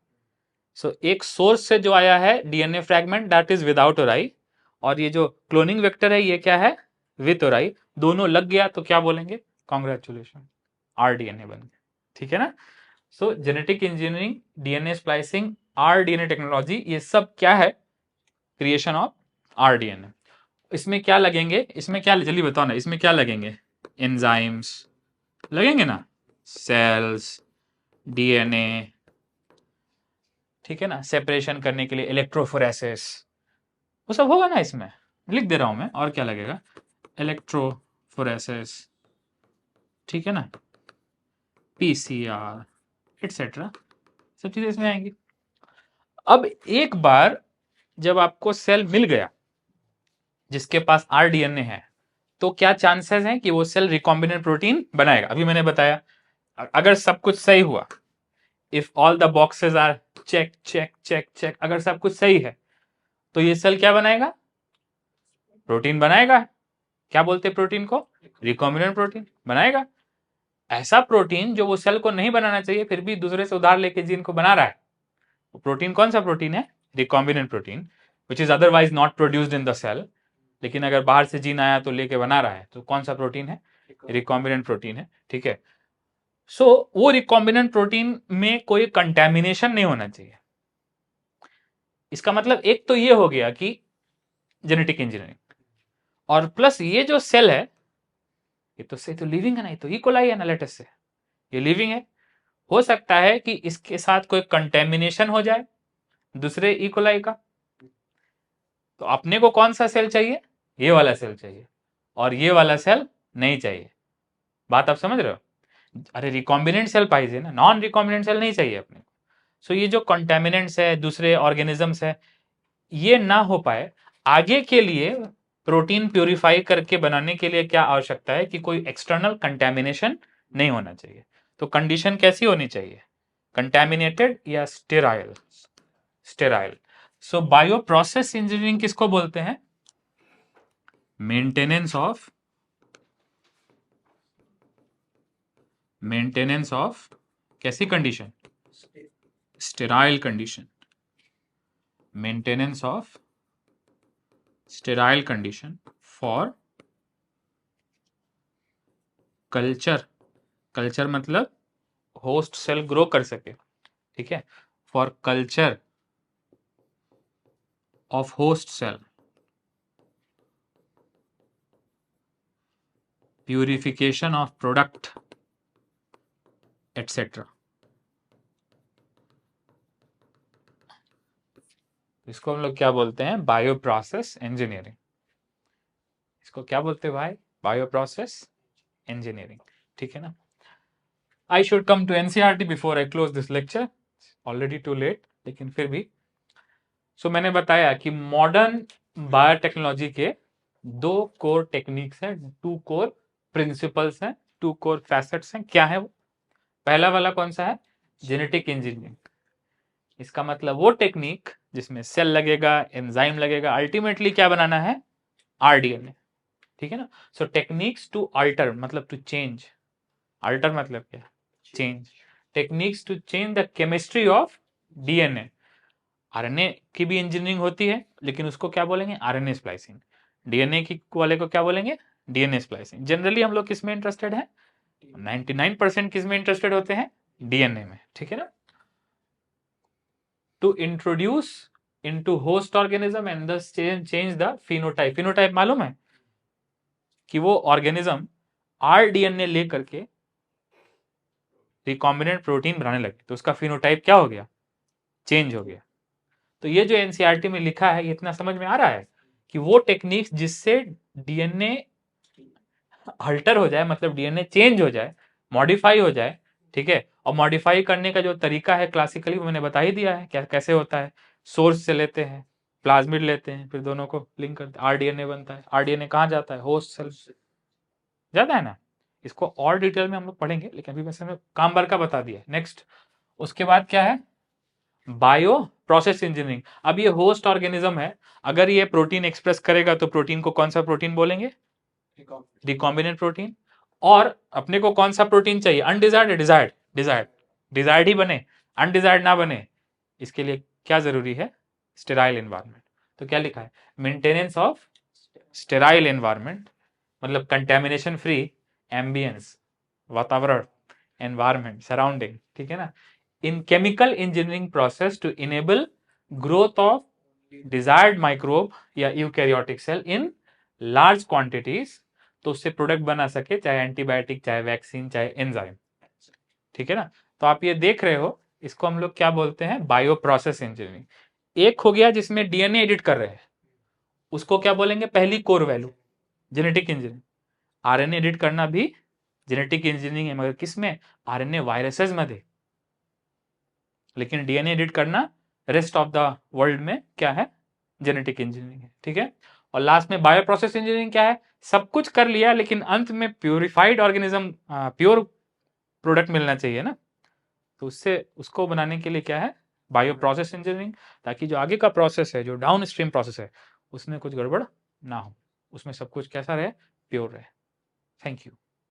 सो एक सोर्स से जो आया है DNA fragment, that is without ori, और ये जो क्लोनिंग वेक्टर है ये क्या है, विथ ओराई, दोनों लग गया तो क्या बोलेंगे, कॉन्ग्रेचुलेशन, आरडीएनए बन गया, ठीक है ना। सो genetic engineering, DNA splicing, rDNA technology, ये सब क्या है, क्रिएशन ऑफ आरडीएनए। इसमें क्या लगेंगे, इसमें क्या, जल्दी बताओ ना, इसमें क्या लगेंगे, एंजाइम्स लगेंगे ना, सेल्स, डीएनए, ठीक है ना, सेपरेशन करने के लिए इलेक्ट्रोफोरेसिस, वो सब होगा ना इसमें, लिख दे रहा हूं मैं, और क्या लगेगा, इलेक्ट्रोफोरेसिस, ठीक है ना, पीसीआर एटसेट्रा, सब चीजें इसमें आएंगी। अब एक बार जब आपको सेल मिल गया जिसके पास आरडीएनए है, तो क्या चांसेस हैं कि वो सेल रिकॉम्बिनेंट प्रोटीन बनाएगा, अभी मैंने बताया, अगर सब कुछ सही हुआ, if all the boxes are check check check check, अगर सब कुछ सही है तो ये सेल क्या बनाएगा, प्रोटीन बनाएगा। क्या बोलते हैं प्रोटीन को, रिकॉम्बिनेंट प्रोटीन बनाएगा। ऐसा प्रोटीन जो वो सेल को नहीं बनाना चाहिए फिर भी दूसरे से उधार लेके जीन को बना रहा है, वो प्रोटीन कौन सा प्रोटीन है, recombinant protein, which is otherwise not produced in the cell, लेकिन अगर बाहर से जीन आया तो लेके बना रहा है, तो कौन सा प्रोटीन है, रिकॉम्बिनेंट प्रोटीन है, ठीक है। सो वो रिकॉम्बिनेंट प्रोटीन में कोई कंटेमिनेशन नहीं होना चाहिए। इसका मतलब एक तो ये हो गया कि जेनेटिक इंजीनियरिंग, और प्लस ये जो सेल है ये तो लिविंग है ना, ये तो इकोलाई है ना, लेटेस्ट से ये लिविंग है, हो सकता है कि इसके साथ कोई कंटेमिनेशन हो जाए दूसरे इकोलाई का, तो अपने को कौन सा सेल चाहिए, ये वाला सेल चाहिए, और ये वाला सेल नहीं चाहिए। बात आप समझ रहे हो, अरे रिकॉम्बिनेंट सेल पाइजे ना, नॉन रिकॉम्बिनेंट सेल नहीं चाहिए अपने को। सो ये जो कंटेमिनेंट्स है, दूसरे ऑर्गेनिजम्स है, ये ना हो पाए, आगे के लिए प्रोटीन प्यूरिफाई करके बनाने के लिए क्या आवश्यकता है कि कोई एक्सटर्नल कंटेमिनेशन नहीं होना चाहिए। तो कंडीशन कैसी होनी चाहिए, कंटेमिनेटेड या sterile, sterile. So bioprocess engineering किसको बोलते हैं, मेंटेनेंस ऑफ कैसी condition, sterile condition, maintenance of sterile condition for culture, culture मतलब होस्ट सेल ग्रो कर सके, ठीक है, for culture of host cell, purification of product etcetera. इसको हम लोग क्या बोलते हैं, बायो प्रोसेस इंजीनियरिंग। इसको क्या बोलते हैं भाई, बायो प्रोसेस इंजीनियरिंग, ठीक है ना। I should come to NCERT before I close this lecture, already too late, लेकिन फिर भी। सो मैंने बताया कि मॉडर्न बायोटेक्नोलॉजी के 2 कोर टेक्निक्स हैं, 2 कोर प्रिंसिपल्स हैं, 2 कोर फैसेट्स हैं। क्या है वो, पहला वाला कौन सा है, जेनेटिक इंजीनियरिंग। इसका मतलब वो टेक्निक जिसमें सेल लगेगा, एंजाइम लगेगा, अल्टीमेटली क्या बनाना है, आरडीएनए, ठीक है ना। सो टेक्निक्स टू अल्टर मतलब टू चेंज, अल्टर मतलब क्या, change, techniques to change the chemistry of DNA. RNA की भी इंजीनियरिंग होती है, लेकिन उसको क्या बोलेंगे, आरएनए स्प्लाइसिंग। डीएनए की वाले को क्या बोलेंगे, डीएनए स्प्लाइसिंग। जनरली हम लोग किस में इंटरेस्टेड हैं, 99% किस में इंटरेस्टेड होते हैं, डीएनए में, ठीक है ना। To introduce into host organism and thus change the phenotype. Phenotype मालूम है कि वो ऑर्गेनिज्म आरडीएनए लेकर के रिकॉम्बिनेंट प्रोटीन बनाने लगे, तो उसका फिनोटाइप क्या हो गया, चेंज हो गया। तो ये जो एनसीईआरटी में लिखा है, ये इतना समझ में आ रहा है कि वो टेक्निक्स जिससे डीएनए अल्टर हो जाए, मतलब डीएनए चेंज हो जाए, मॉडिफाई हो जाए, ठीक है। और मॉडिफाई करने का जो तरीका है क्लासिकली वो मैंने बता ही दिया है, क्या कैसे होता है। सोर्स से लेते हैं, प्लाज्मिड लेते हैं, फिर दोनों को लिंक करते हैं, आरडीएनए बनता है। आरडीएनए कहाँ जाता है, होस्ट सेल जाता है ना। इसको और डिटेल में हम लोग पढ़ेंगे, लेकिन अभी वैसे हमें काम भर का बता दिया। नेक्स्ट, उसके बाद क्या है, बायो प्रोसेस इंजीनियरिंग। अब ये होस्ट ऑर्गेनिज्म है, अगर ये प्रोटीन एक्सप्रेस करेगा तो प्रोटीन को कौन सा प्रोटीन बोलेंगे, रिकॉम्बिनेंट प्रोटीन। और अपने को कौन सा प्रोटीन चाहिए, अनडिजायर्ड, डिजायर्ड, डिजायर्ड, डिजायर्ड ही बने, अनडिजायर्ड ना बने, इसके लिए क्या जरूरी है, स्टेराइल एनवायरनमेंट। तो क्या लिखा है, मेंटेनेंस ऑफ स्टेराइल एनवायरनमेंट, मतलब कंटेमिनेशन फ्री एम्बियंस, वातावरण, एनवायरनमेंट, सराउंडिंग, ठीक है ना, in chemical engineering process to enable growth of desired microbe या eukaryotic cell in large quantities, तो उससे प्रोडक्ट बना सके, चाहे एंटीबायोटिक, चाहे वैक्सीन, चाहे एंजाइम, ठीक है ना। तो आप ये देख रहे हो, इसको हम लोग क्या बोलते हैं, बायो प्रोसेस इंजीनियरिंग। एक हो गया जिसमें डीएनए एडिट कर रहे हैं, उसको क्या बोलेंगे, पहली core value, genetic engineering. RNA edit करना भी जेनेटिक इंजीनियरिंग है, मगर किस में, आरएनए वायरसेस मध्ये। लेकिन डीएनए एडिट करना रेस्ट ऑफ द वर्ल्ड में क्या है, जेनेटिक इंजीनियरिंग है, ठीक है। और लास्ट में बायो प्रोसेस इंजीनियरिंग क्या है, सब कुछ कर लिया लेकिन अंत में प्यूरिफाइड ऑर्गेनिज्म, प्योर प्रोडक्ट मिलना चाहिए ना, तो उससे उसको बनाने के लिए क्या है, बायो प्रोसेस इंजीनियरिंग, ताकि जो आगे का प्रोसेस है, जो डाउन स्ट्रीम प्रोसेस है, उसमें कुछ गड़बड़ ना हो, उसमें सब कुछ कैसा रहे, प्योर रहे। Thank you.